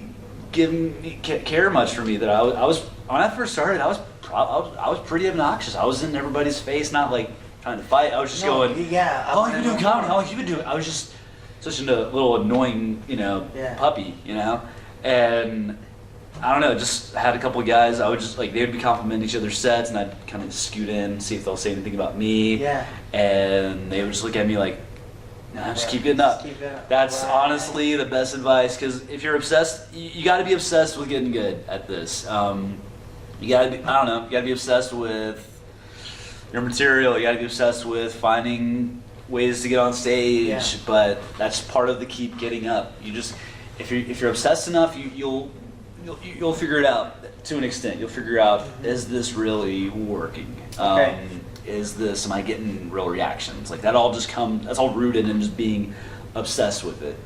care much for me. That I was when I first started, I was pretty obnoxious. I was in everybody's face, not like trying to fight. I was just going,
Yeah.
"How long you been doing comedy? How long you been doing?" I was just such a little annoying,
Yeah.
puppy, and. I don't know, just had a couple of guys, I would just, like, they would be complimenting each other's sets, and I'd kind of scoot in, see if they'll say anything about me.
Yeah.
And they would just look at me like, nah, just
Right.
keep getting up.
Just keep it up.
That's
Right.
honestly the best advice, because if you're obsessed, you got to be obsessed with getting good at this. You got to be, I don't know, you got to be obsessed with your material, you got to be obsessed with finding ways to get on stage,
Yeah.
but that's part of the keep getting up. You just, if you're obsessed enough, you'll figure it out to an extent. You'll figure out, is this really working?
Okay.
Am I getting real reactions? Like that all just that's all rooted in just being obsessed with it,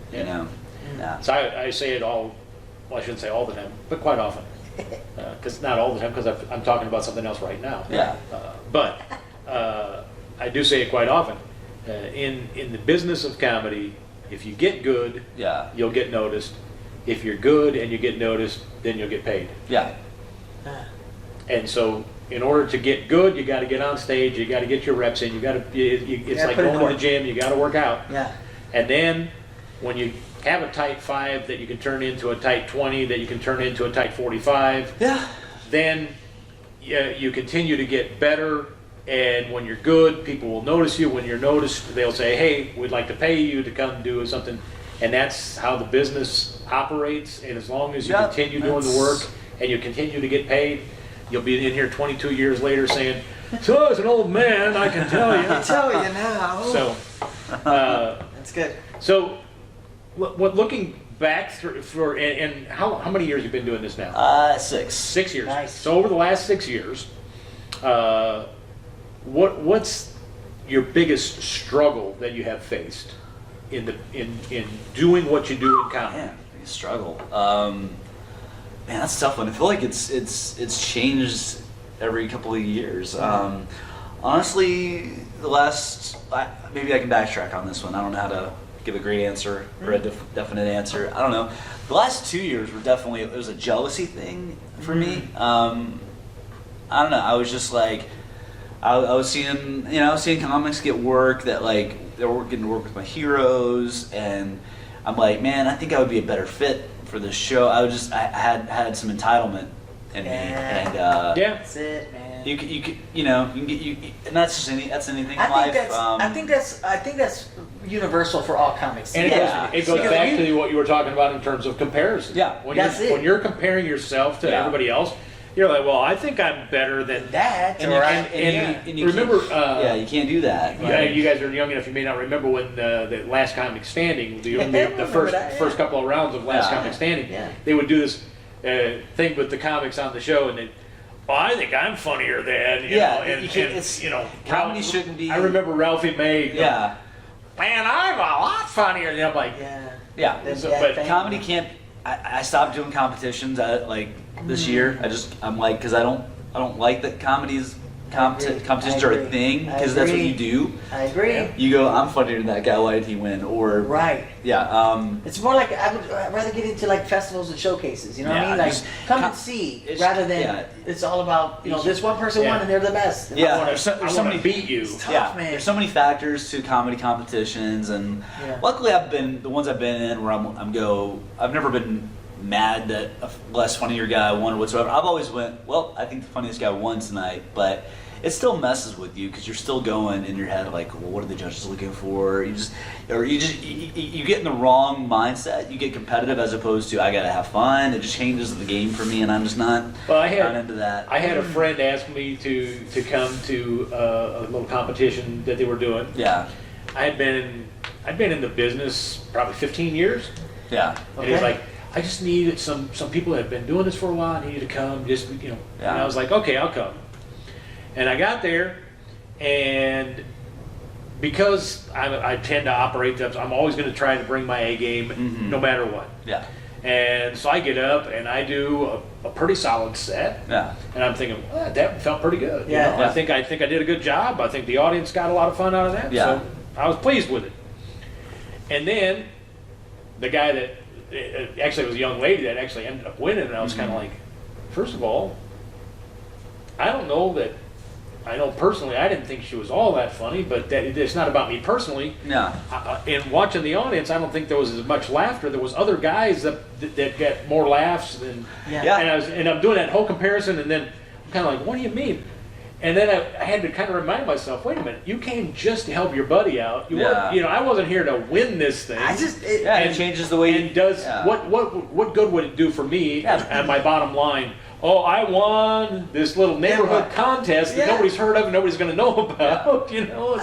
Yeah.
So I say it all, well, I shouldn't say all the time, but quite often. Because not all the time, because I'm talking about something else right now.
Yeah.
But I do say it quite often. In the business of comedy, if you get good,
Yeah.
you'll get noticed. If you're good and you get noticed, then you'll get paid.
Yeah.
And so, in order to get good, you got to get on stage. You got to get your reps in. You got to. It's like
put in
going
the
to
work.
the gym. You got to work out.
Yeah.
And then, when you have a tight 5 that you can turn into a tight 20, that you can turn into a tight 45,
Yeah.
then you continue to get better. And when you're good, people will notice you. When you're noticed, they'll say, "Hey, we'd like to pay you to come do something." And that's how the business operates. And as long as you
Yeah,
continue doing the
that's-
work and you continue to get paid, you'll be in here 22 years later saying, "So as an old man, I can tell you."
I tell you now.
So,
That's good.
so looking back through and how many years you been doing this now?
6.
6 years.
Nice.
So over the last 6 years, what's your biggest struggle that you have faced in doing what you do in comedy?
Man, biggest struggle. Man, that's a tough one. I feel like it's changed every couple of years. Honestly, maybe I can backtrack on this one. I don't know how to give a great answer or a definite answer. I don't know. The last 2 years were definitely, it was a jealousy thing for me. I don't know. I was just like, I was seeing comics get work that like they were getting to work with my heroes, and I'm like, man, I think I would be a better fit for this show. I had some entitlement in me, and
Yeah.
That's it, man.
you can and that's anything in life.
I think that's universal for all comics.
And
Yeah.
it goes
So
back
you-
to what you were talking about in terms of comparison.
Yeah.
When you're comparing yourself to
Yeah.
everybody else, you're like, well, I think I'm better than
that.
And
or
you
I-
can't- and you
remember,
can't, you can't do that.
yeah, you guys are young enough. You may not remember when the Last Comic Standing, the
remember
first
that, yeah.
first couple of rounds of Last
Yeah.
Comic Standing.
Yeah.
They would do this thing with the comics on the show, and they, well, I think I'm funnier than you
Yeah,
know, and,
you can't-
and,
it's-
you know,
comedy shouldn't be-
I remember Ralphie May. Going,
Yeah,
man, I'm a lot funnier. And I'm like,
Yeah.
yeah.
That's
So,
that
but
thing.
Comedy can't. I stopped doing competitions this year. I'm like, because I don't like that competitions are a
agree.
thing,
I
because that's what
agree.
you do.
I agree.
You go, I'm funnier than that guy. Why did he win? Or
Right.
yeah.
It's more like I'd rather get into like festivals and showcases. You know what I
Yeah,
mean? Like
just
come and see,
it's-
rather than
yeah.
it's all about this one person
Yeah.
won and they're the best.
Yeah.
I want
there's so
to
many-
beat you.
Tough,
Yeah,
man.
there's so many factors to comedy competitions, and
Yeah.
luckily the ones I've been in where I've never been mad that a less funnier guy won or whatsoever. I've always went, well, I think the funniest guy won tonight, but it still messes with you because you're still going in your head like, well, what are the judges looking for? You get in the wrong mindset. You get competitive as opposed to I gotta have fun. It just changes the game for me, and I'm just not not into that.
I had a friend ask me to come to a little competition that they were doing.
Yeah,
I'd been in the business probably 15 years,
yeah,
and he's
Okay.
like, I just needed some people that have been doing this for a while. I needed to come, just And
Yeah.
I was like, okay, I'll come. And I got there, and because I tend to operate, I'm always going to try to bring my A game,
Mhm.
no matter what.
yeah,
And so I get up and I do a pretty solid set.
yeah.
And I'm thinking, well, that felt pretty good.
Yeah.
You know?
Yeah.
I think I did a good job. I think the audience got a lot of fun out of that.
Yeah.
So I was pleased with it. And then the guy that actually it was a young lady that actually ended up winning, and I was kind of like, first of all, I don't know that. I know personally, I didn't think she was all that funny, but it's not about me personally.
Yeah.
In watching the audience, I don't think there was as much laughter. There was other guys that got more laughs than.
Yeah.
And I'm doing that whole comparison, and then I'm kind of like, what do you mean? And then I had to kind of remind myself, wait a minute, you came just to help your buddy out.
Yeah.
I wasn't here to win this thing.
Yeah, it changes the way you-
And does
yeah.
what good would it do for me
Yeah.
and my bottom line? Oh, I won this little neighborhood
what?
contest that
Yeah.
nobody's heard of and nobody's going to know about.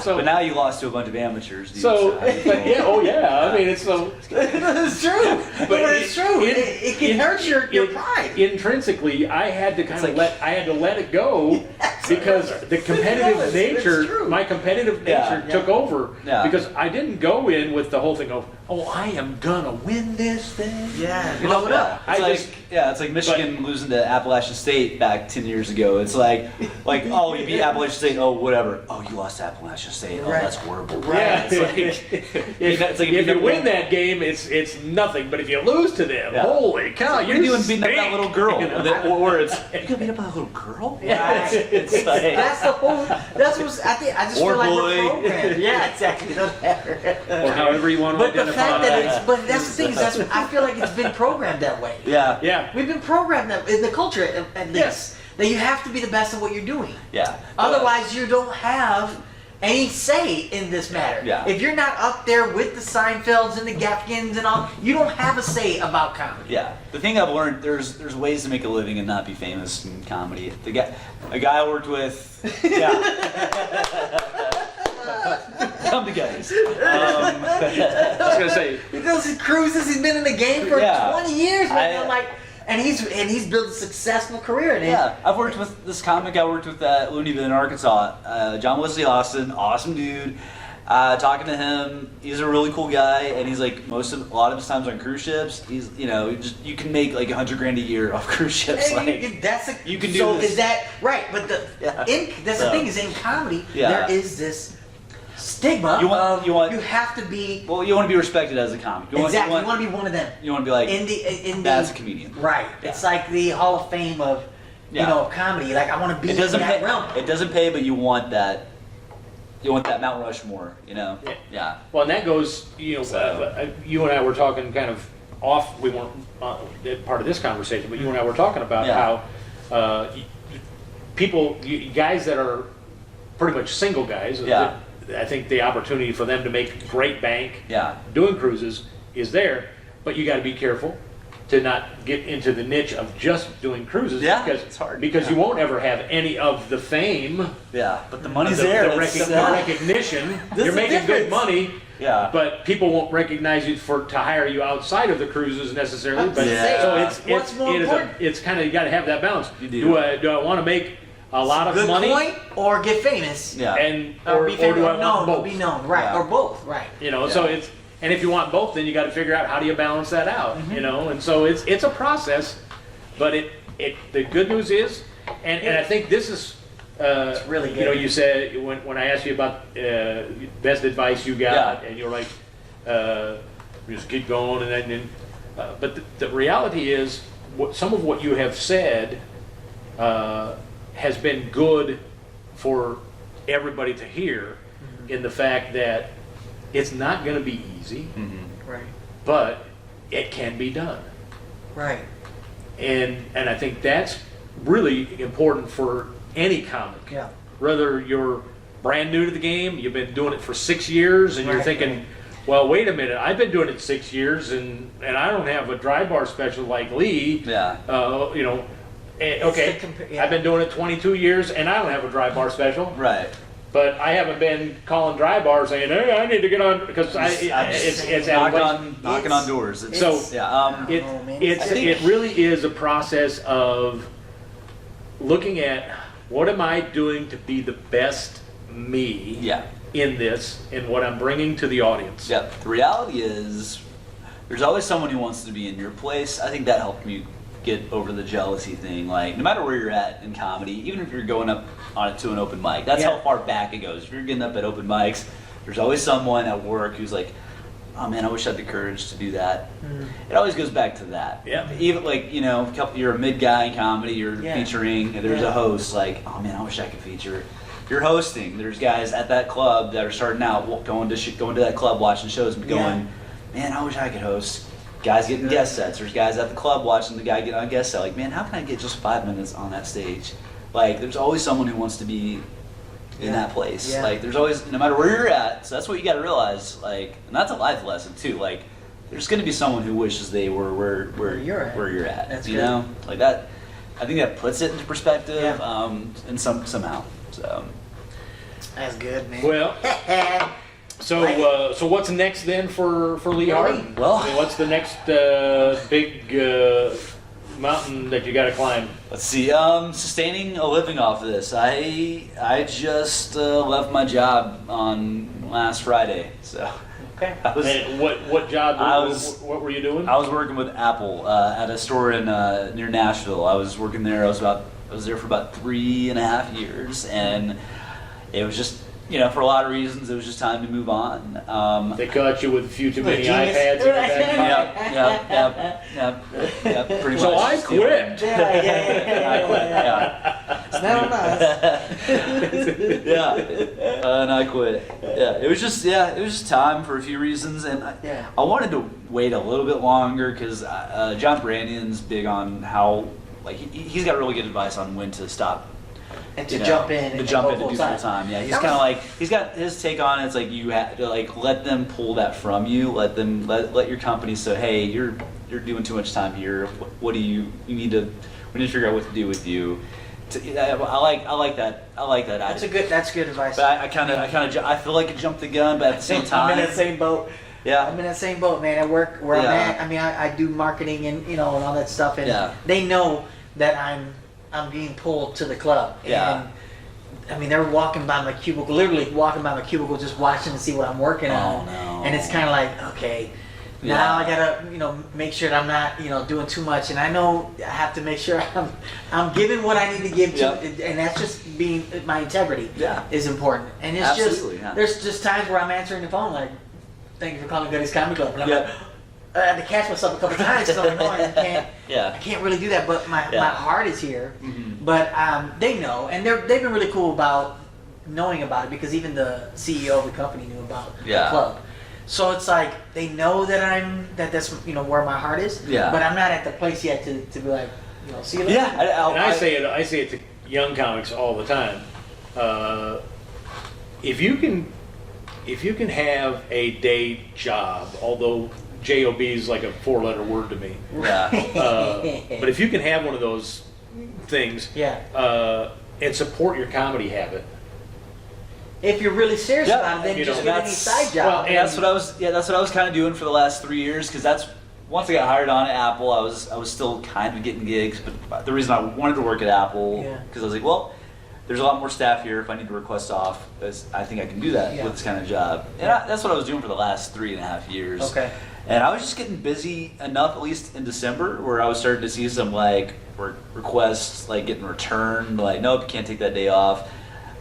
So.
But now you lost to a bunch of amateurs. Dude,
So,
how do you
but
feel?
I mean, it's so.
It's true. But it's true. It can hurt your pride.
Intrinsically, I had to kind of
like-
let it go because the competitive
It's
nature,
true.
my competitive
Yeah.
nature took over.
Yeah.
Because I didn't go in with the whole thing of, oh, I am gonna win this thing.
Yeah,
You know,
blow it up.
It's
I
like,
just,
it's like Michigan losing to Appalachian State back 10 years ago. It's like, oh, you beat Appalachian State, oh, whatever. Oh, you lost to Appalachian State. Oh,
Right.
that's horrible.
yeah,
It's like,
if you win that game, it's nothing. But if you lose to them,
Yeah.
holy cow,
What are you doing beating up that
stink.
little girl?
You know?
Or it's, you got beat up by a little girl?
Yeah.
It's like,
That's the whole. That's what I think. I just
Or
feel like
boy.
we're programmed. Yeah, exactly. It doesn't matter.
Or however you want to
But the
identify.
fact that it's, but that's the thing is, that's I feel like it's been programmed that way.
yeah.
Yeah.
We've been programmed that in the culture, at least,
Yes.
that you have to be the best at what you're doing.
Yeah.
Otherwise, you don't have any say in this matter.
Yeah.
If you're not up there with the Seinfelds and the Gafkins and all, you don't have a say about comedy.
Yeah, the thing I've learned, there's ways to make a living and not be famous in comedy. A guy I worked with, yeah. Come to guys.
I was gonna say,
He does his cruises. He's been in the game for
Yeah.
20 years. Man.
I-
I'm like, and he's built a successful career in it.
Yeah, I've worked with this comic I worked with at Looneyville in Arkansas, John Wesley Austin, awesome dude. Talking to him, he's a really cool guy, and he's like a lot of his times on cruise ships. He's you can make like $100,000 a year off cruise ships.
And
Like,
that's a,
you can do
so
this.
is that right? But
Yeah.
that's the
So,
thing is in comedy
yeah.
there is this stigma
You want-
of
you want-
you have to be
well, you want to be respected as a comic.
exactly. You want to be one of them.
You want to be like,
In the
that's a comedian.
right. It's like the Hall of Fame of
Yeah.
of comedy. Like I want to be
It doesn't
in that
pay.
realm.
It doesn't pay, but you want that. You want that Mount Rushmore.
Yeah.
Yeah.
well, and that goes,
So-
you and I were talking kind of off, we weren't part of this conversation, but you and I were talking about
Yeah.
how guys that are pretty much single guys,
Yeah.
I think the opportunity for them to make great bank
Yeah.
doing cruises is there, but you got to be careful to not get into the niche of just doing cruises.
Yeah,
because,
it's hard.
because you won't ever have any of the fame,
Yeah. But the money's
the,
there.
the,
It's,
the recognition.
This
You're
is the
making good
difference.
money,
yeah.
but people won't recognize you to hire you outside of the cruises necessarily. But
Yeah.
so it's
What's more important?
it's kind of, you got to have that balance.
You do.
Do I want to make a lot of
Good
money
point, or get famous,
Yeah.
and
or
or,
be
or
famous,
do I
or
want
known,
both?
or be known, right,
Yeah.
or both, right.
So
Yeah.
and if you want both, then you got to figure out how do you balance that out. And so it's a process, but the good news is, and I think this is.
It's really good.
You said when I asked you about best advice you got,
Yeah.
and you're like, just keep going, and then but the reality is, some of what you have said has been good for everybody to hear, in the fact that it's not going to be easy,
Right,
but it can be done.
right.
And I think that's really important for any comic.
Yeah.
Whether you're brand new to the game, you've been doing it for 6 years, and you're
Right.
thinking, well, wait a minute, I've been doing it 6 years, and I don't have a dry bar special like Lee.
Yeah.
Okay,
the yeah.
I've been doing it 22 years, and I don't have a dry bar special.
Right.
But I haven't been calling dry bars saying, hey, I need to get on, because it's
Knocking on doors. It's,
So-
yeah.
It,
Oh, man.
it's,
I think-
it really is a process of looking at what am I doing to be the best me
Yeah.
in this, and what I'm bringing to the audience.
Yeah. The reality is, there's always someone who wants to be in your place. I think that helped me get over the jealousy thing. Like, no matter where you're at in comedy, even if you're going up to an open mic, that's
Yeah.
how far back it goes. If you're getting up at open mics, there's always someone at work who's like, oh man, I wish I had the courage to do that. It always goes back to that.
Yeah.
Even like, you're a mid guy in comedy, you're
Yeah.
featuring, and there's
Yeah.
a host, like, oh man, I wish I could feature. You're hosting. There's guys at that club that are starting out, going to that club, watching shows, and going, man, I wish I could host. Guys getting guest sets. There's guys at the club watching the guy get on a guest set. Like, man, how can I get just 5 minutes on that stage? Like, there's always someone who wants to be in that place.
Yeah.
Like, there's always, no matter where you're at. So that's what you got to realize. Like, and that's a life lesson too. Like, there's going to be someone who wishes they were where you're at.
That's
you
good.
know, like that. I think that puts it into perspective.
Yeah.
And somehow. So.
That's good, man.
Well, so what's next then for Lee Hardin?
Well-
I mean, what's the next big mountain that you got to climb?
Let's see. Sustaining a living off of this. I just left my job on last Friday, so.
Okay.
And what job? What were you doing?
I was working with Apple at a store in near Nashville. I was working there. I was there for about 3.5 years, and it was just, for a lot of reasons, it was just time to move on.
They caught you with a few too many
Genius.
iPads in your back pocket.
Yeah, pretty
So
much.
I quit.
Yeah. It's not on us.
And I quit. Yeah, it was just time for a few reasons, and I wanted to wait a little bit longer because John Brannion's big on how, like, he's got really good advice on when to stop.
And to jump in and
to
go
do full time. Yeah, he's kind of like, he's got his take on it. It's like you have to let them pull that from you. Let your company say, hey, you're doing too much time here. What do you need to figure out what to do with you. I like that.
That's good advice.
But I feel like I jumped the gun, but at the same time,
I'm in that same boat.
Yeah.
I'm in that same boat, man. I work where I'm at. I mean, I do marketing and and all that stuff, and they know that I'm being pulled to the club.
Yeah.
And I mean, they're walking by my cubicle, literally walking by my cubicle, just watching to see what I'm working on.
No.
And it's kind of like, okay, now I gotta, make sure that I'm not, doing too much. And I know I have to make sure I'm giving what I need to give to, and that's just being my integrity. Is important. And it's there's just times where I'm answering the phone like, thank you for calling Goody's Comedy Club. And I'm like, I had to catch myself a couple times because I'm like, no, I can't really do that. But my heart is here.
Mm-hmm.
But they know, and they've been really cool about knowing about it because even the CEO of the company knew about the club. So it's like they know that that's where my heart is.
Yeah.
But I'm not at the place yet to be like, see you later.
Yeah.
And I say it to young comics all the time. If you can have a day job, although job is like a 4-letter word to me.
Yeah.
But if you can have one of those things, and support your comedy habit.
If you're really serious about it, then just get any side job.
Well, and that's what I was kind of doing for the last 3 years because that's once I got hired on at Apple, I was still kind of getting gigs, but the reason I wanted to work at Apple because I was like, well, there's a lot more staff here. If I need to request off, I think I can do that with this kind of job. And that's what I was doing for the last 3.5 years.
Okay.
And I was just getting busy enough, at least in December, where I was starting to see some requests getting returned. Like, nope, you can't take that day off.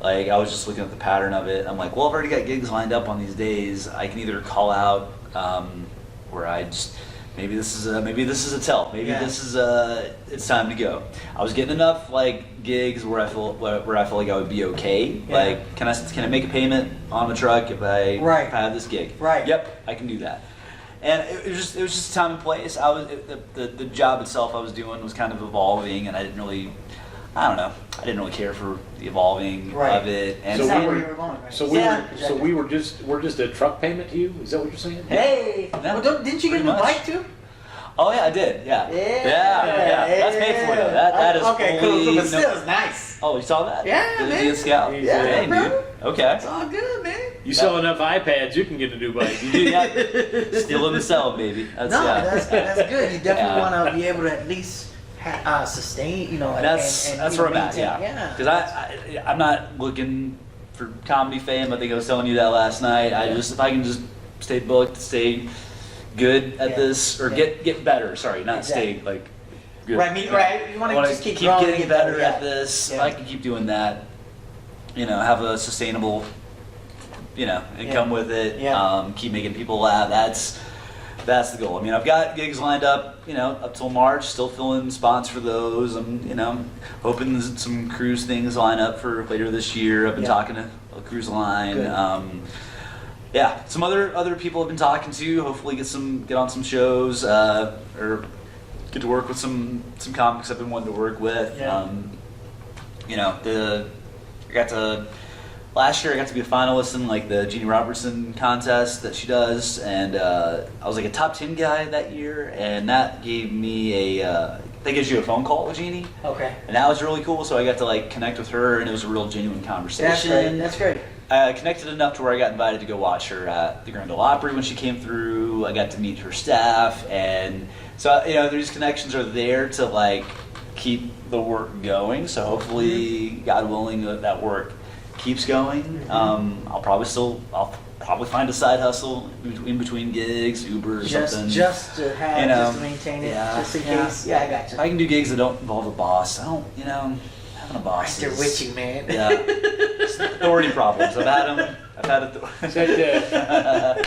Like, I was just looking at the pattern of it. I'm like, well, I've already got gigs lined up on these days. I can either call out, where I just maybe this is a tell. Maybe this is it's time to go. I was getting enough gigs where I feel like I would be okay.
Yeah.
Like, can I make a payment on the truck if I have this gig?
Right.
Yep, I can do that. And it was just time and place. The job itself I was doing was kind of evolving, and I didn't really care for the evolving of it. And
that's not where you were going, right?
We're just a truck payment to you. Is that what you're saying?
Hey, didn't you get a new bike too?
Oh yeah, I did. Yeah. That's paid for though. That is
okay. Cool. But still, it's nice.
Oh, you saw that?
Yeah,
the
man.
Scout.
Yeah, bro.
Dude. Okay.
It's all good, man.
You sell enough iPads, you can get a new bike.
Still in the cell, baby.
That's good. You definitely want to be able to at least sustain,
That's where I'm at,
yeah.
Because I'm not looking for comedy fame. I think I was telling you that last night. If I can just stay booked, stay good at this, or get better. Sorry, not stay good.
Right. You want to just keep growing,
getting better at this. If I can keep doing that, have a sustainable, income with it. Keep making people laugh. That's the goal. I mean, I've got gigs lined up, up till March, still filling spots for those. I'm, hoping some cruise things line up for later this year. I've been talking to a cruise line. Some other people I've been talking to. Hopefully get on some shows, or get to work with some comics I've been wanting to work with. Last year I got to be a finalist in the Jeannie Robertson contest that she does, and I was a top 10 guy that year, and that gave me that gives you a phone call with Jeannie.
Okay.
And that was really cool, so I got to connect with her, and it was a real genuine conversation.
That's great.
connected enough to where I got invited to go watch her at the Grand Ole Opry when she came through. I got to meet her staff, and so these connections are there to like keep the work going. So hopefully, God willing, that work keeps going. I'll probably find a side hustle in between gigs, Uber or something.
Just to have, just to maintain it, just in case. Yeah, I got you.
I can do gigs that don't involve a boss. I don't, having a boss
They're
is...
with you, man.
Yeah. It's authority problems. I've had them.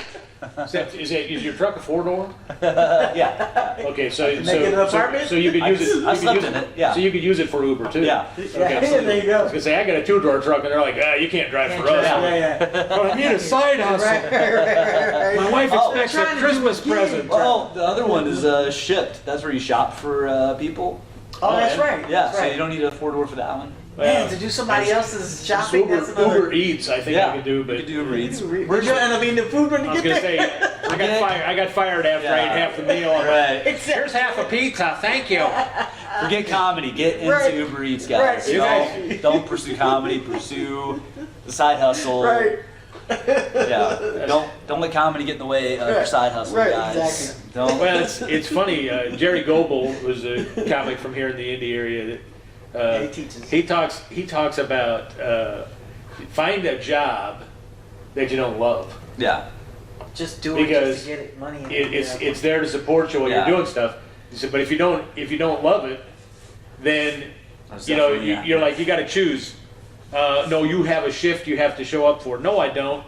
Is your truck a 4-door?
Yeah.
Okay, so
Make it an apartment?
so you could use it.
I slept in it. Yeah.
So you could use it for Uber too.
Yeah.
Okay,
Yeah, there you go.
I was gonna say I got a 2-door truck, and they're like, you can't drive for us.
Yeah.
But I need a side hustle.
Right.
My wife
Oh,
expects a
trying to do
Christmas
a gig.
present.
Well, the other one is Shipped. That's where you shop for people.
Oh, that's right.
Yeah.
That's
So
right.
you don't need a 4-door for that one.
Man, to do somebody else's shopping, that's another.
Uber Eats, I think I could do, but
you could do Uber Eats.
Where'd you end up eating the food when you
I was
get
gonna
there?
say I got fired after I ate half the meal.
Right.
Here's half a pizza, thank you.
Forget comedy. Get into
Right.
Uber Eats, guys.
Right.
Don't pursue comedy. Pursue the side hustle.
Right.
Yeah. Don't let comedy get in the way of your side hustle,
Right,
guys.
exactly.
Don't.
Well, it's funny. Jerry Goebel was a comic from here in the Indy area.
He teaches.
He talks about find a job that you don't love.
Yeah.
Just do it
Because
just to get it money.
It's there to support you while
Yeah.
you're doing stuff. He said, but if you don't love it, then
That's
you know
definitely, yeah.
you're like you got to choose. No, you have a shift you have to show up for. No, I don't.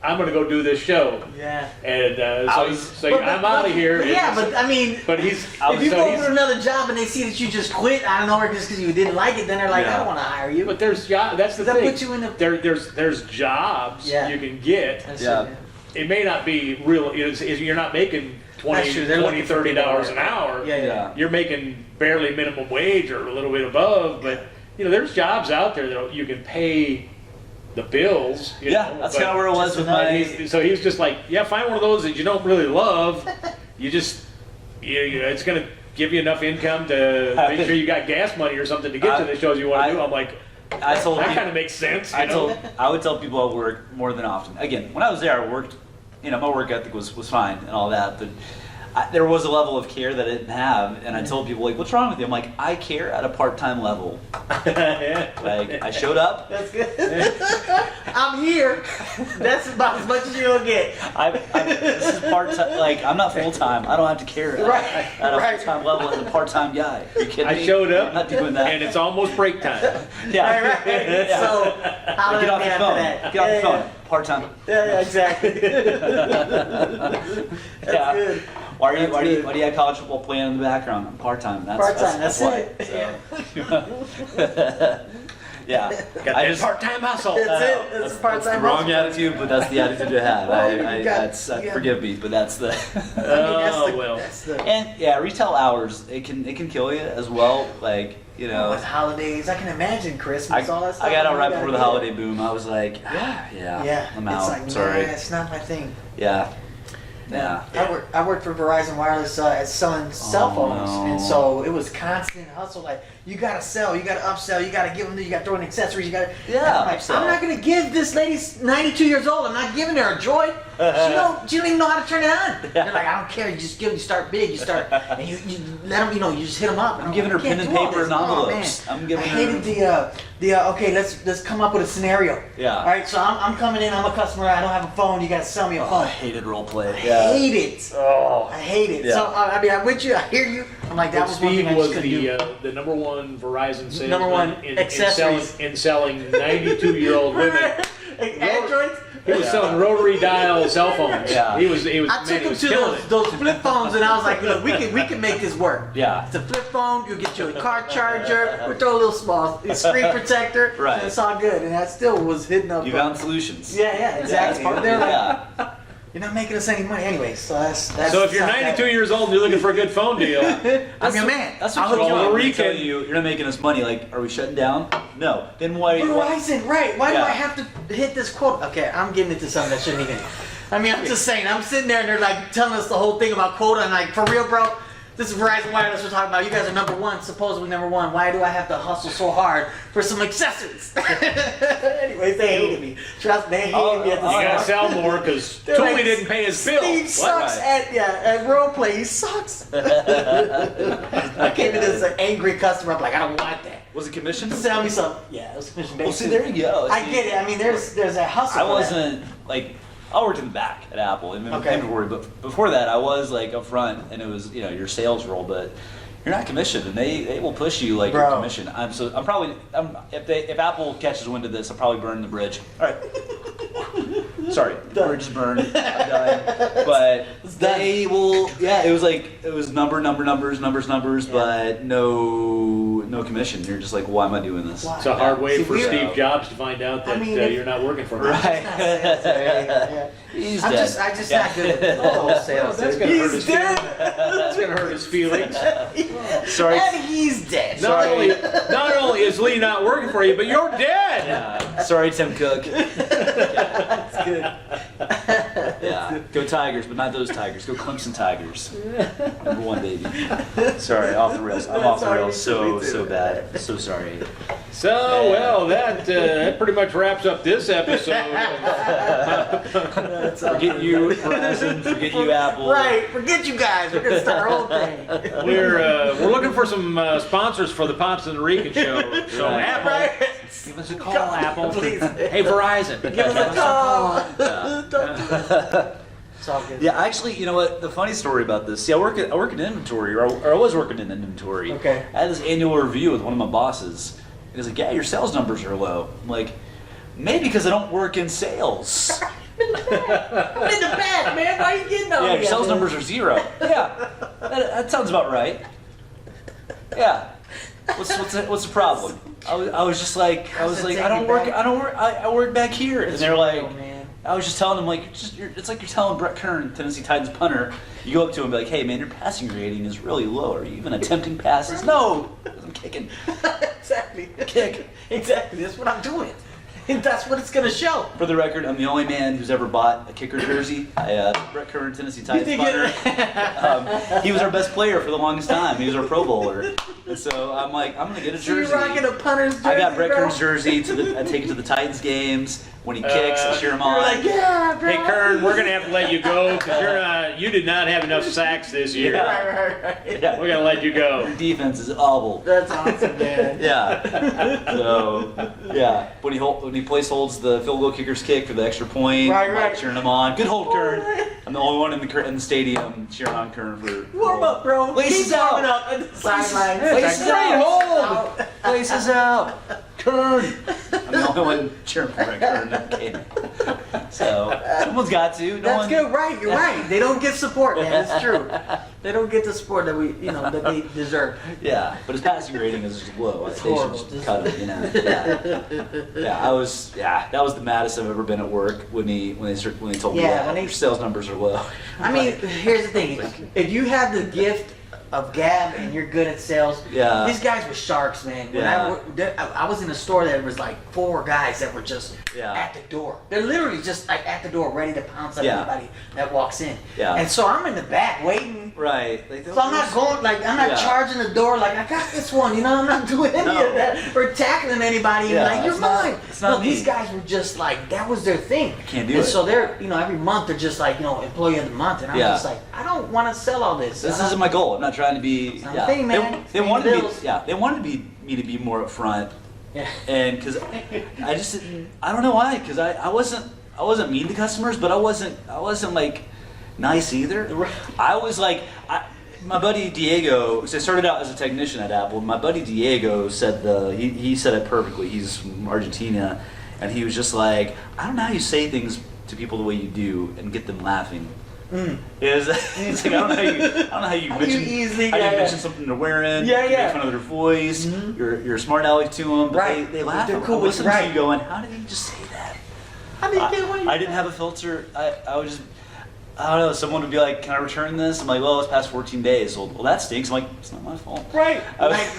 I'm going to go do this show.
Yeah.
And I'm out of here.
Yeah, but I mean,
But he's
if you go to another job and they see that you just quit out of nowhere just because you didn't like it, then they're like, I don't want to hire you.
But there's jobs. That's the
Does that
thing.
put you in a-
There's jobs you can get.
That's
Yeah.
it.
It may not be real. You're not making
That's true. They're looking for
$20, $30 an hour.
Yeah.
You're making barely minimum wage or a little bit above. But there's jobs out there that you can pay the bills. You know,
That's
but-
kind of where it was with my.
So he was just like, find one of those that you don't really love. You just, it's going to give you enough income to make sure you got gas money or something to get to the shows you want to do. I'm like,
I told
that
people-
kind of makes sense.
I would tell people I work more than often. Again, when I was there, I worked. My work ethic was fine and all that, but there was a level of care that I didn't have, and I told people like, "What's wrong with you?" I'm like, "I care at a part-time level." Like I showed up.
That's good. I'm here. That's about as much as you're gonna get.
This is part-time. Like I'm not full-time. I don't have to care at a full-time level as a part-time guy. Are you kidding me?
I showed up,
I'm not doing that.
and it's almost break time.
Yeah.
Right.
Yeah.
So, how
Get off your phone.
that?
Get off your phone. Part-time.
Yeah, exactly. That's good.
Why do you have college football playing in the background? I'm part-time. That's
Part-time,
why.
it.
Yeah.
Got that part-time hustle.
That's
I
it.
know.
That's
the
part-time
wrong
hustle.
attitude, but that's the attitude to have. Forgive me, but that's the.
That's the
And retail hours it can kill you as well. Like
with holidays, I can imagine Christmas, all that stuff.
I got out right before the
do it.
holiday boom. I was like,
Yeah,
I'm
it's
out.
like,
Sorry.
Nah, it's not my thing.
Yeah.
I worked for Verizon Wireless selling cell phones,
no.
and so it was constant hustle. Like you gotta sell, you gotta upsell, you gotta give them, you gotta throw in accessories, you gotta.
Yeah,
I'm like,
upsell.
I'm not gonna give this lady's 92 years old. I'm not giving her a Droid. She don't even know how to turn it on. They're like, I don't care. You just give them. You start big. You start and you let them. You just hit them up. And
I'm giving her
like, I
pen
can't
and
do all
paper
this.
and
Oh,
envelopes.
man.
I'm giving
I
her.
hated the okay. Let's come up with a scenario.
Yeah.
All right. So I'm coming in. I'm a customer. I don't have a phone. You gotta sell me a
I
phone.
hated role play.
I hate it.
Oh.
I hate it.
Yeah.
So I'm with you. I hear you. I'm like that
But
was one
Steve
thing I
was
just couldn't do.
the number one Verizon salesman
Number one
in
accessories.
selling 92-year-old women.
Androids.
He was selling rotary dial cell phones.
Yeah.
He was
I
man,
took
he
him
was
to
killing it.
those flip phones, and I was like, look, we can make this work.
Yeah.
It's a flip phone. You get you a car charger. We throw a little small screen protector.
Right.
And it's all good. And I still was hitting up.
You found solutions.
Yeah, exactly.
That's part of
They're
it.
like,
Yeah.
you're not making us any money anyway. So that's
So if you're 92 years old and you're looking for a good phone deal,
I'm your man.
That's
I'll
what
hook
you
you
want.
up.
When they tell you're not making us money. Like, are we shutting down? No. Then why?
Verizon, right? Why do
Yeah.
I have to hit this quote? Okay, I'm getting into something that shouldn't even. I mean, I'm just saying. I'm sitting there and they're like telling us the whole thing about quota, and like, for real, bro. This is Verizon Wireless we're talking about. You guys are number one, supposedly number one. Why do I have to hustle so hard for some accessories? Anyways, they hated me. Trust me, they hated me at the
You gotta
start.
sell more because
They're
Tooley
like,
didn't pay his bill.
Steve sucks at role play. He sucks. I came in as an angry customer. I'm like, I don't want that.
Was it commission?
Sell me something. Yeah, it was commission based.
Well, see, there you go.
I
See,
get it. I mean, there's a hustle.
I
for that.
wasn't like I worked in the back at Apple in
Okay.
inventory, but before that I was like up front, and it was your sales role, but you're not commissioned, and they will push you like
Bro.
you're commissioned. If Apple catches wind of this, I'll probably burn the bridge. All right. Sorry, the bridge is burned. I'm done. But they will. Yeah, it was numbers, but no commission. You're just like, why am I doing this?
Why?
It's a hard way
See,
for
we're-
Steve Jobs to find out that
I mean, if-
you're not working for him.
Right.
Yeah.
He's
I'm
dead.
just not good at the whole sales.
That's gonna hurt his
He's dead.
That's gonna hurt his feelings.
Sorry.
And he's dead.
Not only is Lee not working for you, but you're dead.
Sorry, Tim Cook.
That's good.
Yeah, go Tigers, but not those Tigers. Go Clemson Tigers. Number one, baby. Sorry, off the rails. I'm off the rails so bad. So sorry.
So, well, that pretty much wraps up this episode.
Forget you, Verizon. Forget you, Apple.
Right, forget you guys. We're gonna start our own thing.
We're looking for some sponsors for the Pops and the Rican show. So
Right.
Apple,
Right.
give us a call, Apple.
Please.
Hey, Verizon,
Give us a call. Don't do it. It's all good.
Yeah, actually, you know what? The funny story about this. See, I work in inventory, or I was working in inventory.
Okay.
I had this annual review with one of my bosses. And he's like, "Yeah, your sales numbers are low." I'm like, "Maybe because I don't work in sales."
I'm in the back, man. Why are you getting on
Yeah,
me?
your sales numbers are 0. Yeah, that sounds about right. Yeah. What's the problem? I was just like, I work back here, and they're like,
man.
I was just telling them like, it's like you're telling Brett Kern, Tennessee Titans punter, you go up to him and be like, "Hey man, your passing rating is really low. Are you even attempting passes?" "No, I'm kicking."
Exactly. Exactly. That's what I'm doing. And that's what it's gonna show.
For the record, I'm the only man who's ever bought a kicker jersey. Brett Kern, Tennessee Titans
think
punter. He was our best player for the longest time. He was our Pro Bowler. And so I'm like, I'm gonna get a
So you're
jersey.
rocking a punter's jersey,
I got Brett
bro?
Kern's jersey. I take it to the Titans games. When he kicks, I cheer him
You're
on.
like, yeah, bro.
Hey, Kern, we're gonna have to let you go because you did not have enough sacks this year.
Right.
Yeah.
We're gonna let you go.
Your defense is awful.
That's awesome, man.
Yeah. So yeah, when he holds the field goal kicker's kick for the extra point,
Right,
I'm like
right.
cheering him on. Good hold, Kern. I'm the only one in the stadium cheering on Kern for
Warm up, bro.
Laces
Keep warming
out.
up at the sidelines.
Laces
Great
out.
hold.
Places out. Kern. I'm the only one cheering for Brett Kern in that game. So someone's got to.
That's good, right? You're right. They don't get support, man. It's true. They don't get the support that that they deserve.
Yeah, but his passing rating is just low.
It's
They should
horrible.
just cut him, Yeah. That was the maddest I've ever been at work when he told me
Yeah, when
your sales numbers are low.
I mean, here's the thing: if you have the gift of gab and you're good at sales,
Yeah.
these guys were sharks, man. When I was in a store that was like 4 guys that were just
Yeah.
at the door. They're literally just like at the door, ready to pounce on
Yeah.
anybody that walks in.
Yeah.
And so I'm in the back waiting.
Right. Like,
So I'm not going, I'm not
Yeah.
charging the door like, I got this one, I'm not doing any
No.
of that. Or tackling anybody,
Yeah,
like, you're
it's not-
mine.
it's not
no, these
me.
guys were just like, that was their thing.
can't do
and
it.
so they're, every month they're just like, employee of the month. And I'm
Yeah.
just like, I don't want to sell all this.
This isn't my goal. I'm not trying to be.
not my thing, man.
They
Pay
wanted
the
me.
bills.
Yeah, they wanted me to be more upfront,
Yeah.
and because I just I don't know why. Because I wasn't mean to customers, but I wasn't like nice either. I was like my buddy Diego. So I started out as a technician at Apple. My buddy Diego said he said it perfectly. He's from Argentina, and he was just like, I don't know how you say things to people the way you do and get them laughing. It's like, I don't know how you mention something they're wearing.
Yeah,
you
yeah.
make fun of their voice. You're a smart aleck to them. But
Right.
They laugh.
They're cool
I'm
with-
listening to
right.
you going, how did he just say that?
I mean,
I didn't have a filter. I was just. I don't know, someone would be like, can I return this? I'm like, well, it's past 14 days. Well, that stinks. I'm like, it's not my fault.
Right.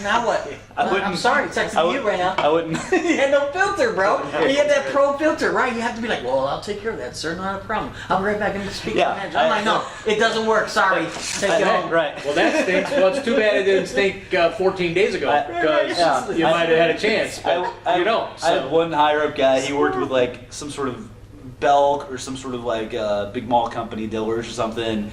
Now what? I'm sorry, texting you right now.
I wouldn't.
You had no filter, bro. You had that pro filter, right? You have to be like, well, I'll take care of that, sir. Not a problem. I'll be right back in the speaker.
Yeah,
I'm like, no, it doesn't work. Sorry. Take it home.
Right.
Well, that stinks. Well, it's too bad it didn't stink 14 days ago, because you might have had a chance, but you don't.
I had one higher up guy. He worked with like some sort of Belk or some sort of like big mall company, Dillers or something.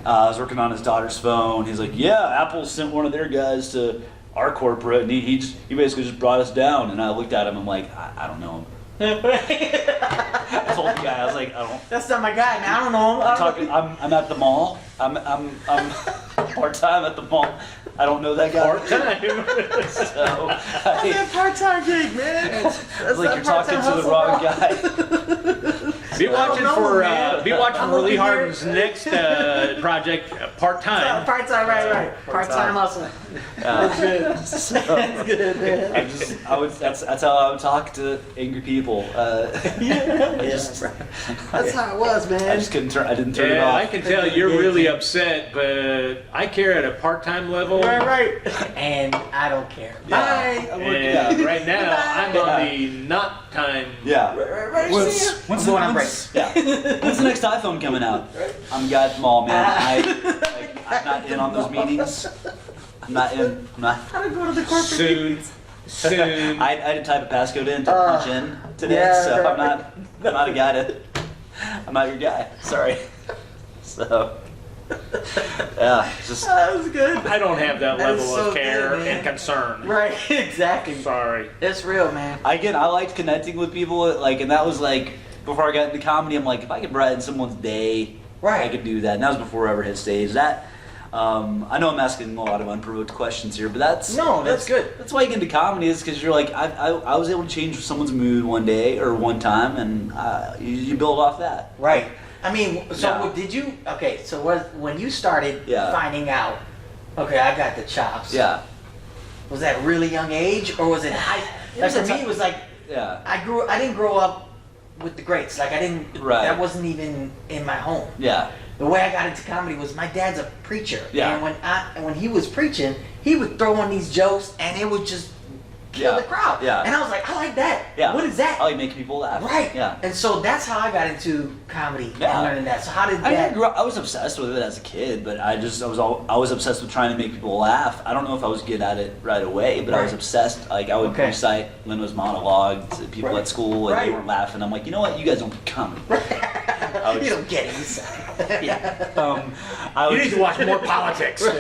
I was working on his daughter's phone. He's like, yeah, Apple sent one of their guys to our corporate, and he basically just brought us down. And I looked at him. I'm like, I don't know him. I told the guy, I was like, I don't.
That's not my guy, man. I don't know him.
I'm at the mall. I'm part time at the mall. I don't know that guy.
Part time.
So
That's a part-time gig, man.
it's like you're talking to the wrong guy.
Be watching for
I'm
Lee
over
Hardin's next project, part time.
Part-time, right. Part-time hustling. That's good.
So,
That's good, man.
that's how I would talk to angry people.
That's how it was, man.
I just couldn't turn. I didn't turn it
Yeah,
off.
I can tell you're really upset, but I care at a part-time level.
Right. And I don't care.
Yeah.
Bye.
And right now, I'm on the not time.
Yeah.
Right.
When's
I'm going on break.
Yeah. When's the next iPhone coming out? I'm got them all, man. I'm not in on those meetings. I'm not in. I'm not.
How to go to the corporate
Soon.
I had to type a passcode in to punch in today,
yeah,
so
right.
I'm not a guy to. I'm not your guy. Sorry. So. Yeah, just.
That was good.
I don't have that
That is
level
so
of care
good, man.
and concern.
Right, exactly.
Sorry.
It's real, man.
Again, I liked connecting with people, like, and that was like before I got into comedy. I'm like, if I could brighten someone's day,
Right.
I could do that. And that was before I ever hit stage. That. I know I'm asking a lot of unprovoked questions here, but that's
good.
That's why you get into comedy, is because you're like, I was able to change someone's mood one day or one time, and you build off that.
Right. I mean, so
Yeah.
did you? Okay, so when you started
Yeah.
finding out, okay, I got the chops.
Yeah,
Was that really young age, or was it high? Like for me, it was like
yeah,
I didn't grow up with the greats. Like I didn't.
Right.
That wasn't even in my home.
yeah,
The way I got into comedy was my dad's a preacher.
Yeah.
And when he was preaching, he would throw in these jokes, and it would just kill
Yeah.
the crowd.
Yeah.
And I was like, I like that.
yeah.
What is that?
I like making people laugh.
Right.
Yeah.
And so that's how I got into comedy
Yeah.
and learning that. So how did
I
that?
I was obsessed with it as a kid, but I was obsessed with trying to make people laugh. I don't know if I was good at it right away, but I was
Right.
obsessed. Like I would
Okay.
recite Lino's monologue to people
Right.
at school, and they
Right.
weren't laughing. I'm like, you know what? You guys don't get comedy. I would
You
just-
don't get it.
yeah. I
You
would
need to watch more politics so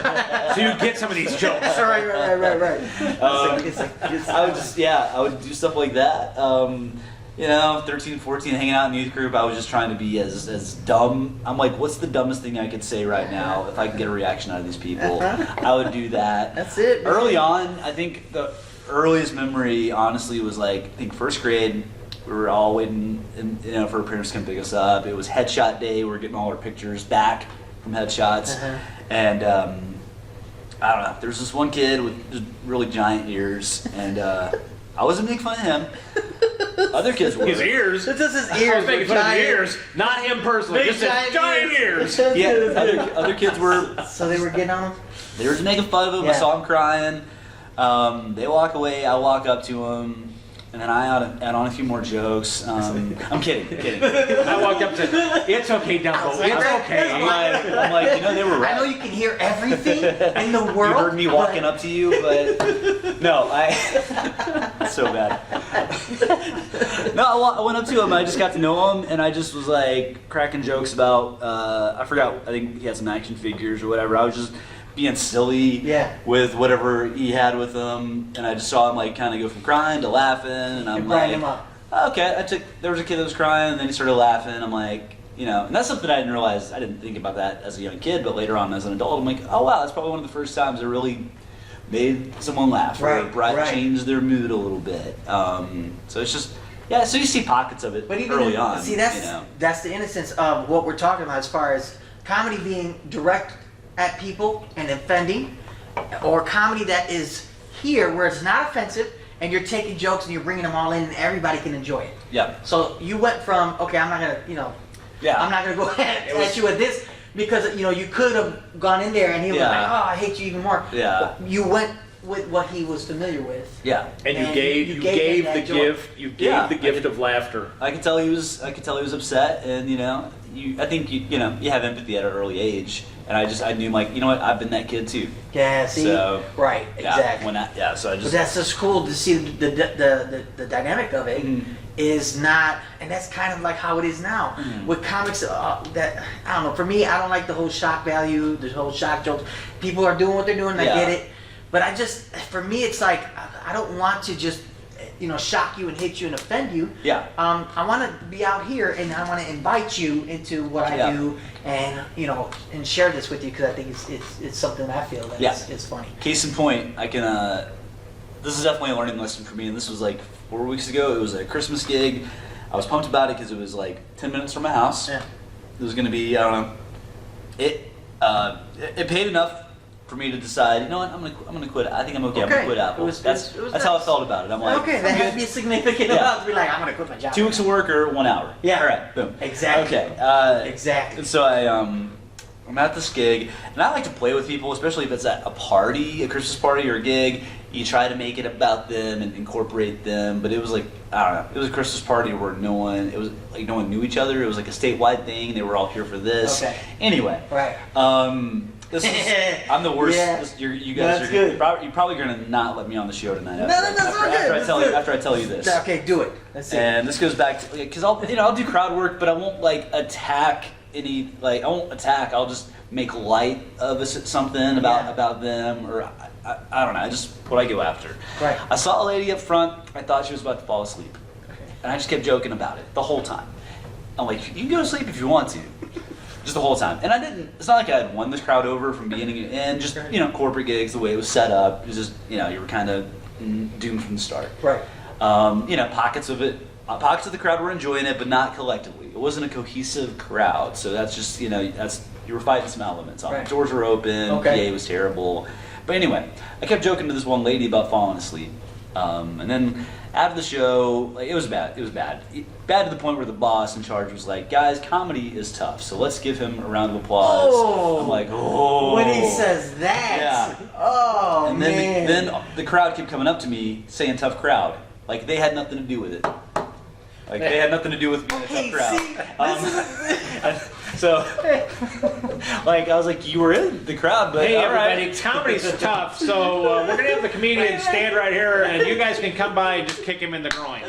you get some of these jokes.
right.
I would do stuff like that. 13, 14, hanging out in the youth group, I was just trying to be as dumb. I'm like, what's the dumbest thing I could say right now if I could get a reaction out of these people? I would do that.
That's it, man.
Early on, I think the earliest memory, honestly, was like, I think first grade. We were all waiting, for our parents to come pick us up. It was headshot day. We were getting all our pictures back from headshots, and I don't know. There was this one kid with just really giant ears, and I wasn't making fun of him. Other kids were.
His ears.
It's just his
I
ears.
was making fun of his ears, not him personally.
Big
Just his giant ears.
Yeah, other kids were.
So they were getting on him?
They were just making fun of him. I
Yeah.
saw him crying. They walk away. I walk up to him. And then I add on a few more jokes. I'm kidding.
I walked up to it's okay, Dumbo. It's okay.
I'm like, they were right.
I know you can hear everything in the world.
You heard me walking
but
up to you, but no, so bad. No, I went up to him. I just got to know him, and I just was like cracking jokes about. I forgot. I think he had some action figures or whatever. I was just being silly with whatever he had with him, and I just saw him like kind of go from crying to laughing, and I'm like,
him up.
okay. There was a kid that was crying, and then he started laughing. I'm like, and that's something I didn't realize. I didn't think about that as a young kid, but later on as an adult, I'm like, oh wow, that's probably one of the first times I really made someone laugh or changed their mood a little bit. So it's just, so you see pockets of it early on.
See, that's the innocence of what we're talking about as far as comedy being direct at people and offending, or comedy that is here where it's not offensive and you're taking jokes and you're bringing them all in and everybody can enjoy it.
Yeah.
So you went from, okay, I'm not gonna,
Yeah.
I'm not gonna go at you with this because you could have gone in there and he was like, oh, I hate you even more.
Yeah.
You went with what he was familiar with.
Yeah.
And you
And
gave
you
the
gave him that joy.
gift. You gave the gift of laughter.
I could tell he was upset, and I think you have empathy at an early age, and I knew like, you know what, I've been that kid too.
Yeah. See.
So,
right.
Yeah,
Exactly.
so I
But
just
that's just cool to see the dynamic of it is not, and that's kind of like how it is now with comics. That I don't know. For me, I don't like the whole shock value, the whole shock jokes. People are doing what they're doing. And I get it, but for me, it's like I don't want to just shock you and hit you and offend you.
Yeah.
I want to be out here and I want to invite you into what I do and and share this with you because I think it's something I feel that it's funny.
Case in point, I can. This is definitely a learning lesson for me, and this was like 4 weeks ago. It was a Christmas gig. I was pumped about it because it was like 10 minutes from my house.
Yeah.
It was going to be, I don't know. It paid enough for me to decide. You know what? I'm gonna quit. I think I'm okay. I'm gonna quit Apple. That's how I felt about it. I'm like,
okay, that has to be significant enough to be like, I'm gonna quit my job.
2 weeks of work or 1 hour.
Yeah.
All right. Boom.
Exactly.
Okay.
Exactly.
And so I'm at this gig, and I like to play with people, especially if it's at a party, a Christmas party or a gig. You try to make it about them and incorporate them, but it was like, I don't know, it was a Christmas party where no one knew each other. It was like a statewide thing. They were all here for this.
Okay.
Anyway.
Right.
This is, I'm the worst.
Yeah.
You guys
That's
are
good.
you're probably gonna not let me on the show tonight.
No, that's all good.
After I tell you this.
Okay, do it. That's it.
And this goes back to because I'll do crowd work, but I won't like attack any I won't attack. I'll just make light of something about them or I don't know. I just what I go after.
Right.
I saw a lady up front. I thought she was about to fall asleep, and I just kept joking about it the whole time. I'm like, you can go to sleep if you want to. Just the whole time. And I didn't, it's not like I had won this crowd over from beginning to end, just, corporate gigs, the way it was set up. It was just, you were kind of doomed from the start.
Right.
Pockets of the crowd were enjoying it, but not collectively. It wasn't a cohesive crowd. So that's just, you were fighting some elements.
Right.
Doors were open, PA was terrible. But anyway, I kept joking to this one lady about falling asleep. And then after the show, it was bad. It was bad. Bad to the point where the boss in charge was like, guys, comedy is tough, so let's give him a round of applause.
Oh.
I'm like, oh.
When he says that.
Yeah.
Oh,
and
man.
then the crowd kept coming up to me saying tough crowd. Like they had nothing to do with it. Like they had nothing to do with being a tough crowd. So, like, I was like, you were in the crowd, but
hey,
all
everybody,
right.
comedy's tough, so we're going to have the comedian stand right here, and you guys can come by and just kick him in the groin.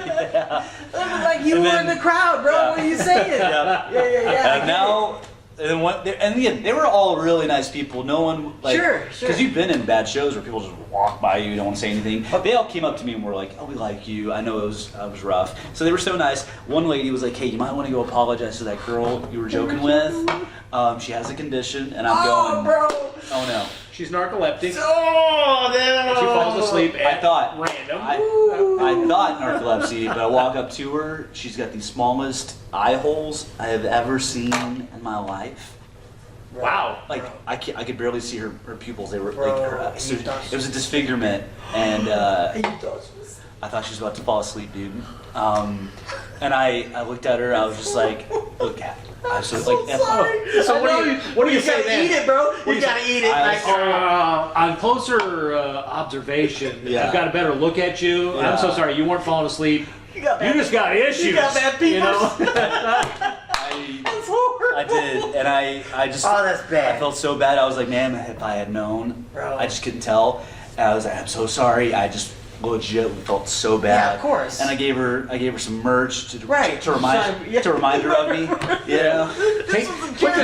Like you were in the crowd, bro.
Yeah.
What are you saying? Yeah.
And now, and again, they were all really nice people. No one, like,
Sure.
because you've been in bad shows where people just walk by you, don't want to say anything. They all came up to me and were like, "Oh, we like you. I know I was rough." So they were so nice. One lady was like, "Hey, you might want to go apologize to that girl you were joking with. She has a condition." And I'm going,
bro.
"Oh no."
She's narcoleptic.
Oh, no.
She falls asleep at
I thought
random.
I thought narcolepsy, but I walk up to her. She's got the smallest eye holes I have ever seen in my life.
Wow.
Like I could barely see her pupils. They were
Bro,
like so it was a disfigurement, and I thought she was about to fall asleep, dude. And I looked at her. I was just like, look at. I was just like,
So what do you say
gotta
then?
eat it, bro. You gotta eat it.
On closer observation,
Yeah.
I've got a better look at you.
Yeah.
I'm so sorry, you weren't falling asleep. You just got issues.
You got bad people.
I did, and I just.
Oh, that's bad.
I felt so bad. I was like, man, if I had known,
Bro.
I just couldn't tell. And I was like, I'm so sorry. I just legit felt so bad.
Yeah, of course.
And I gave her some merch to
Right.
to remind her of me. Yeah.
Put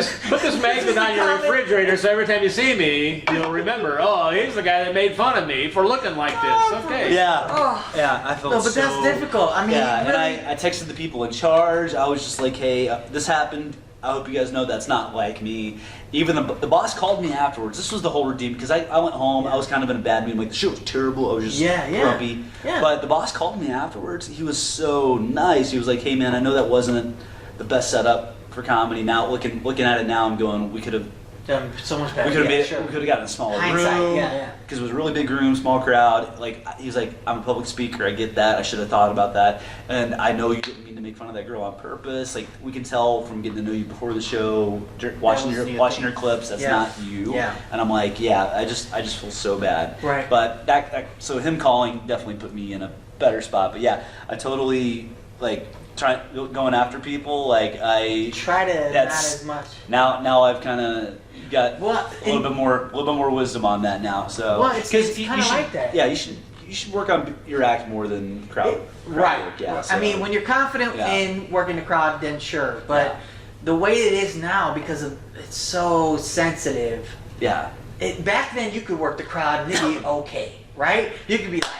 this magnet on your refrigerator so every time you see me, you'll remember, oh, he's the guy that made fun of me for looking like this. Okay.
Yeah.
Oh.
Yeah. I felt
No, but
so.
that's difficult. I mean,
Yeah,
really.
and I texted the people in charge. I was just like, hey, this happened. I hope you guys know that's not like me. Even the boss called me afterwards. This was the whole redeem because I went home. I was kind of in a bad mood. Like the show was terrible. I was just grumpy.
Yeah.
But the boss called me afterwards. He was so nice. He was like, hey man, I know that wasn't the best setup for comedy. Now looking at it now, I'm going, we could have
Done so much better.
we could have
Yeah,
made
sure.
we could have gotten a smaller
Hindsight,
room.
yeah.
because it was a really big room, small crowd. Like he's like, I'm a public speaker. I get that. I should have thought about that. And I know you didn't mean to make fun of that girl on purpose. Like we can tell from getting to know you before the show, watching your clips. That's not you.
Yeah.
And I'm like, yeah, I just feel so bad.
Right.
But so him calling definitely put me in a better spot. But yeah, I totally like going after people. Like I
try to not as much.
Now I've kind of got a little bit more wisdom on that now. So
it's kind of like that.
Yeah, you should work on your act more than crowd
right.
work. Yeah.
I mean, when you're confident in working the crowd, then sure. But the way it is now, because it's so sensitive.
Yeah.
Back then, you could work the crowd and it'd be okay, right? You could be like,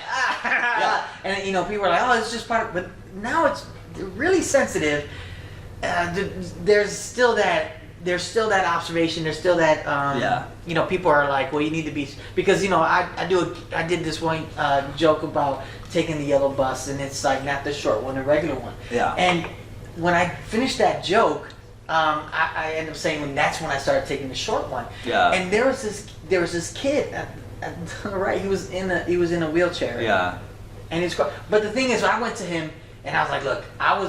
and people are like, oh, it's just part of. But now it's really sensitive. There's still that observation. There's still that. People are like, well, you need to be, because I did this one joke about taking the yellow bus, and it's like not the short one, the regular one.
Yeah.
And when I finished that joke, I ended up saying that's when I started taking the short one.
Yeah.
And there was this kid, right? He was in a wheelchair.
Yeah.
And but the thing is, I went to him and I was like, look,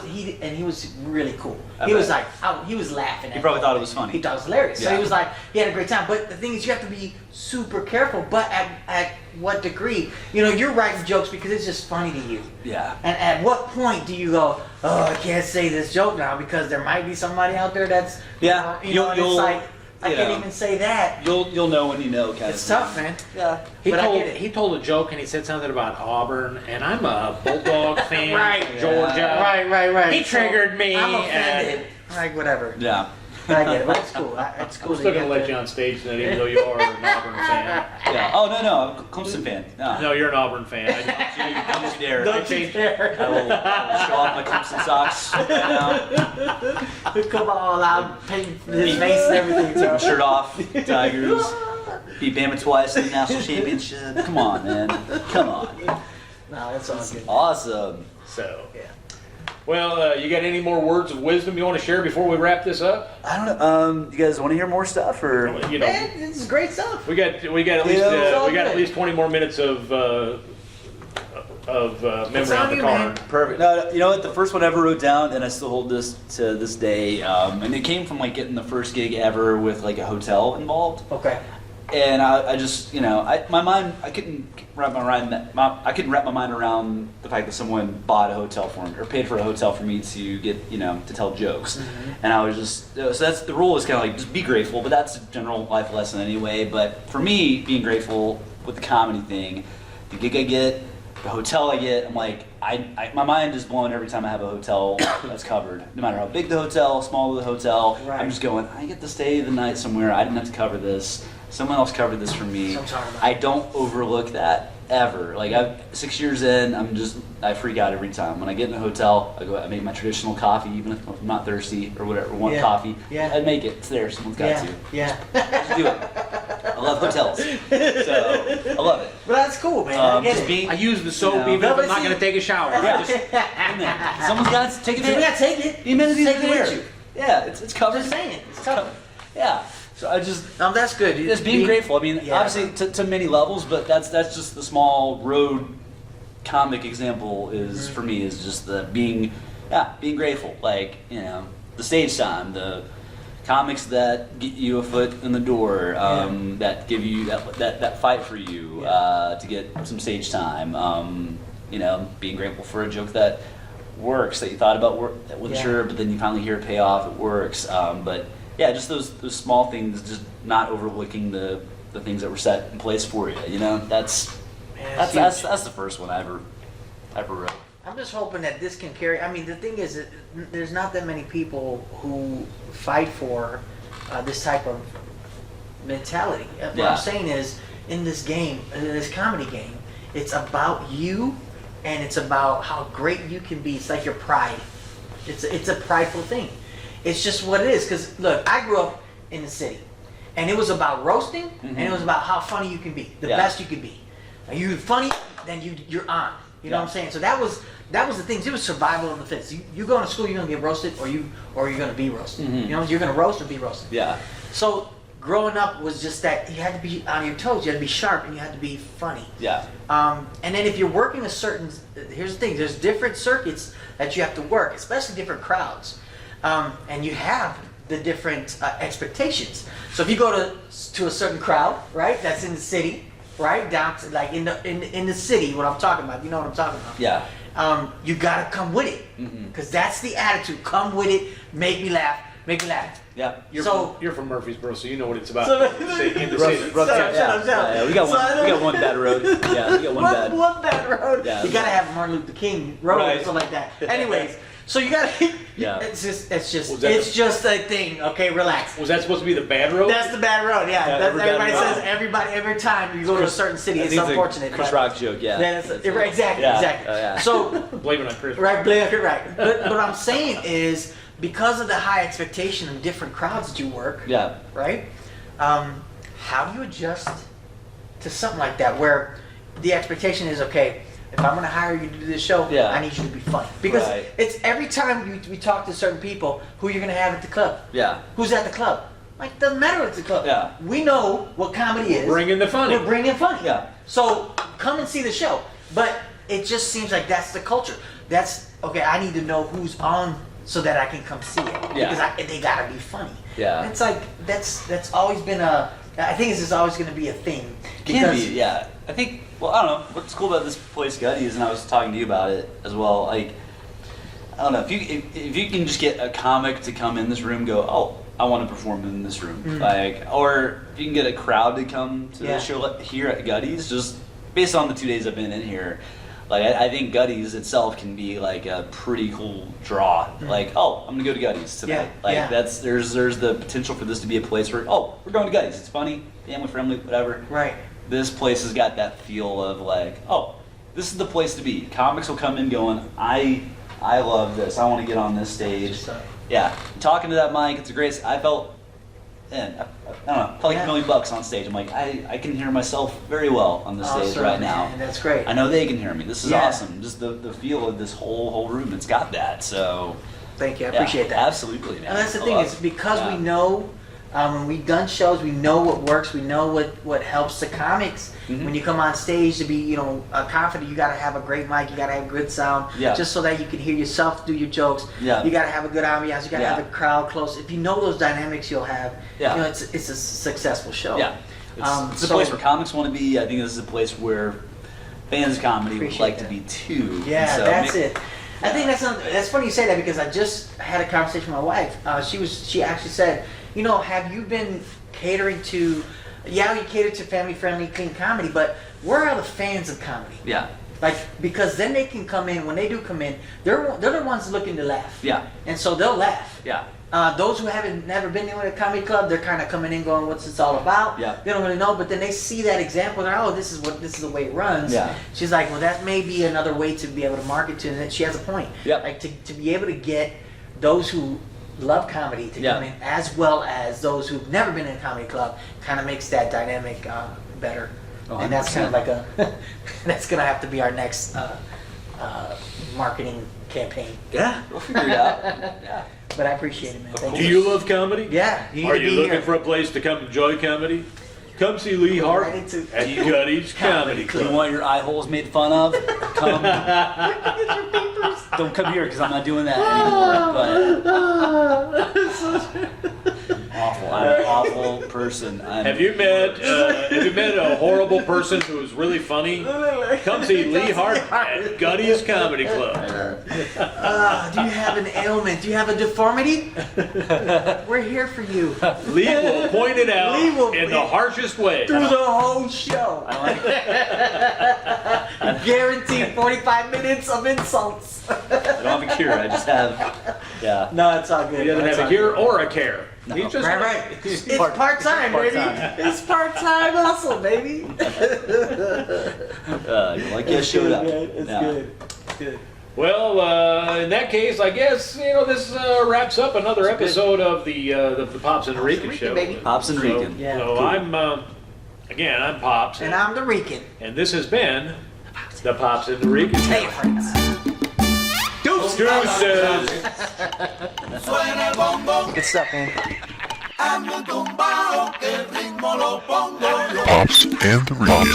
he was really cool. He was laughing.
He probably thought it was funny.
He thought it was hilarious.
Yeah.
So he was like, he had a great time. But the thing is, you have to be super careful. But at what degree? You're writing jokes because it's just funny to you.
Yeah.
And at what point do you go, oh, I can't say this joke now because there might be somebody out there that's, it's like, I can't even say that.
You'll know when you know, kind
it's
of.
tough, man.
Yeah.
He told a joke and he said something about Auburn, and I'm a Bulldog fan
Right.
from Georgia.
Right.
He triggered me.
I'm offended. Like, whatever.
Yeah.
But I get it. But it's cool. It's cool.
I'm still going to let you on stage tonight, even though you are an Auburn fan.
Yeah. Oh, no, I'm a Clemson fan.
No, you're an Auburn fan.
Don't you dare.
Don't you dare.
I will show off my Clemson socks right now.
Come all out, paint his face and everything.
Take my shirt off. Tigers. Beat Bama twice in the national championship. Come on, man. Come on.
No, that's all good.
Awesome.
So,
Yeah.
well, you got any more words of wisdom you want to share before we wrap this up?
I don't know. You guys want to hear more stuff, or
Man, this is great stuff.
we got at least at least 20 more minutes of memory on the car.
Man.
Perfect. No, you know what? The first one I ever wrote down, and I still hold this to this day. And it came from like getting the first gig ever with like a hotel involved.
Okay.
And I just, my mind, I couldn't wrap my mind around the fact that someone bought a hotel for me or paid for a hotel for me to get, to tell jokes.
Mm-hmm.
And I was just, so that's the rule is kind of like just be grateful, but that's a general life lesson anyway. But for me, being grateful with the comedy thing, the gig I get, the hotel I get, I'm like, my mind is blown every time I have a hotel that's covered. No matter how big the hotel, small the hotel,
Right.
I'm just going, I get to stay the night somewhere. I didn't have to cover this. Someone else covered this for me. I don't overlook that ever. Like 6 years in, I freak out every time. When I get in a hotel, I make my traditional coffee, even if I'm not thirsty or whatever, want coffee.
Yeah.
I make it. It's there. Someone's got to.
Yeah.
Just do it. I love hotels. So I love it.
But that's cool, man. I get
just
it.
I use the soap even if I'm not going to take a shower.
Yeah. Someone's got to take it.
You gotta take it.
The amenities
Take
are
it
there.
with you.
Yeah, it's covered.
Just saying. It's covered.
Yeah. So I just.
That's good.
Just being grateful. I mean,
Yeah.
obviously to many levels, but that's just the small road comic example is for me is just the being grateful. Like the stage time, the comics that get you a foot in the door, that give you that fight for you to get some stage time. Being grateful for a joke that works that you thought about that wasn't sure, but then you finally hear it pay off. It works. But yeah, just those small things, just not overlooking the things that were set in place for you. That's the first one I ever wrote.
I'm just hoping that this can carry. I mean, the thing is, that there's not that many people who fight for this type of mentality. What I'm saying is, in this game, in this comedy game, it's about you, and it's about how great you can be. It's like your pride. It's a prideful thing. It's just what it is. Because look, I grew up in the city, and it was about roasting, and it was about how funny you can be, the best you can be. Are you funny? Then you're on. You know what I'm saying? So that was the thing. It was survival of the fittest. You go to school, you're gonna get roasted, or you're gonna be roasted. You're gonna roast or be roasted.
Yeah.
So growing up was just that you had to be on your toes, you had to be sharp, and you had to be funny.
Yeah.
And then if you're working here's the thing, there's different circuits that you have to work, especially different crowds. And you have the different expectations. So if you go to a certain crowd, right, that's in the city, right, down to like in the city, what I'm talking about, you know what I'm talking about.
Yeah.
You gotta come with it, because that's the attitude. Come with it, make me laugh, make me laugh.
Yeah.
You're from Murfreesboro, so you know what it's about.
So-
in the city.
Shut up.
Yeah, we got one bad road. Yeah, we got
one bad road.
Yeah.
You gotta have Martin Luther King road
Right.
or something like that. Anyways, so you gotta.
Yeah.
It's just
Was
just a thing. Okay, relax.
Was that supposed to be the bad road?
That's the bad road. Yeah.
Yeah,
That's,
every bad
everybody
road.
says every time you go to a certain city,
I
it's
think
unfortunate.
Chris
but-
Rock joke. Yeah.
Exactly.
Yeah.
Exactly.
Oh, yeah.
So
Blame it on Chris.
right, right. But what I'm saying is because of the high expectation of different crowds that you work.
Yeah.
Right? How do you adjust to something like that where the expectation is, okay, if I'm going to hire you to do this show,
Yeah.
I need you to be funny. Because
Right.
it's every time we talk to certain people, who you're going to have at the club.
Yeah.
Who's at the club? Like, doesn't matter what's the club.
Yeah.
We know what comedy is.
Bring in the funny.
We're bringing funny.
Yeah.
So come and see the show. But it just seems like that's the culture. That's, okay, I need to know who's on so that I can come see it.
Yeah.
Because they gotta be funny.
Yeah.
And it's like, that's always been I think this is always gonna be a thing.
Can be, yeah. I think, well, I don't know. What's cool about this place, Gutty's, and I was talking to you about it as well. Like, I don't know, if you can just get a comic to come in this room, go, oh, I want to perform in this room, like, or if you can get a crowd to come to the show here at Gutty's, just based on the 2 days I've been in here. Like, I think Gutty's itself can be like a pretty cool draw. Like, oh, I'm gonna go to Gutty's tonight. There's the potential for this to be a place where, oh, we're going to Gutty's. It's funny, family friendly, whatever.
Right.
This place has got that feel of like, oh, this is the place to be. Comics will come in going, I love this. I want to get on this stage. Yeah, talking to that mic, it's a great. I felt, man, I don't know, felt like $1 million on stage. I'm like, I can hear myself very well on the stage right now.
Man, that's great.
I know they can hear me. This is awesome. Just the feel of this whole room. It's got that. So
Thank you. I appreciate that.
Absolutely, man.
And that's the
I
thing,
love
is
it.
because
Yeah.
we know, when we've done shows, we know what works, we know what helps the comics. When you come on stage to be, confident, you gotta have a great mic, you gotta have good sound,
Yeah.
just so that you can hear yourself do your jokes.
Yeah.
You gotta have a good ambiance, you gotta have the crowd close. If you know those dynamics you'll have,
Yeah.
it's a successful show.
Yeah. It's a
so-
place where comics want to be. I think this is a place where fans of comedy would
Appreciate
like
that.
to be too.
Yeah,
And so
that's it. I think that's funny you say that, because I just had a conversation with my wife. She actually said, have you been catering to? Yeah, you cater to family friendly, clean comedy, but where are the fans of comedy?
Yeah.
Like, because then they can come in. When they do come in, they're the ones looking to laugh.
Yeah.
And so they'll laugh.
Yeah.
Those who haven't never been to a comedy club, they're kind of coming in going, "What's this all about?"
Yeah.
They don't really know, but then they see that example. They're, "Oh, this is the way it runs."
Yeah.
She's like, "Well, that may be another way to be able to market to." And then she has a point.
Yeah.
Like to be able to get those who love comedy to come in, as well as those who've never been in a comedy club, kind of makes that dynamic better.
Oh,
and that's kind of
100%.
like that's gonna have to be our next marketing campaign.
Yeah. We'll figure it out. Yeah.
But I appreciate it, man. Thank
Do you love comedy?
Yeah. You need
Are
to
you
be
looking
here.
for a place to come enjoy comedy? Come see Lee Hardin
Ready to-
at Gutty's Comedy
Do you
Club.
want your eye holes made fun of? Come. Don't come here because I'm not doing that anymore. But awful. I'm an awful person.
Have you met a horrible person who is really funny? Come see Lee Hardin at Gutty's Comedy Club.
Do you have an ailment? Do you have a deformity? We're here for you.
Lee will point it out
Lee will-
in the harshest way.
Through the whole show. Guaranteed 45 minutes of insults.
I don't have a cure. I just have. Yeah.
No, it's all good.
He doesn't
It's
have
all
a cure
good.
or a care. He's just
Right. It's part-time, baby. It's part-time hustle, baby.
Like you showed up.
It's
Yeah.
good. It's good.
Well, in that case, I guess this wraps up another episode of the Pops and the Rican
Rican,
show.
baby.
Pops and Rican.
Yeah.
So
Cool.
I'm Pops,
And I'm the Rican.
and this has been the Pops and the Rican
Hey,
show.
friends.
Deuces.
Suena el bombo.
Good stuff, man.
hazme un tumbao que el ritmo lo pongo yo.
Pops and the Rican.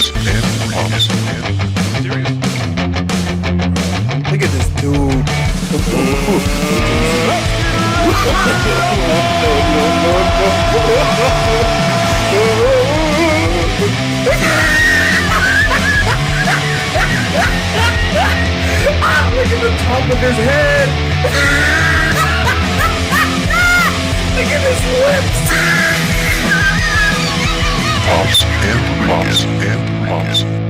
Look at this dude. Look at the top of his head. Look at his lips.
Pops and the Rican.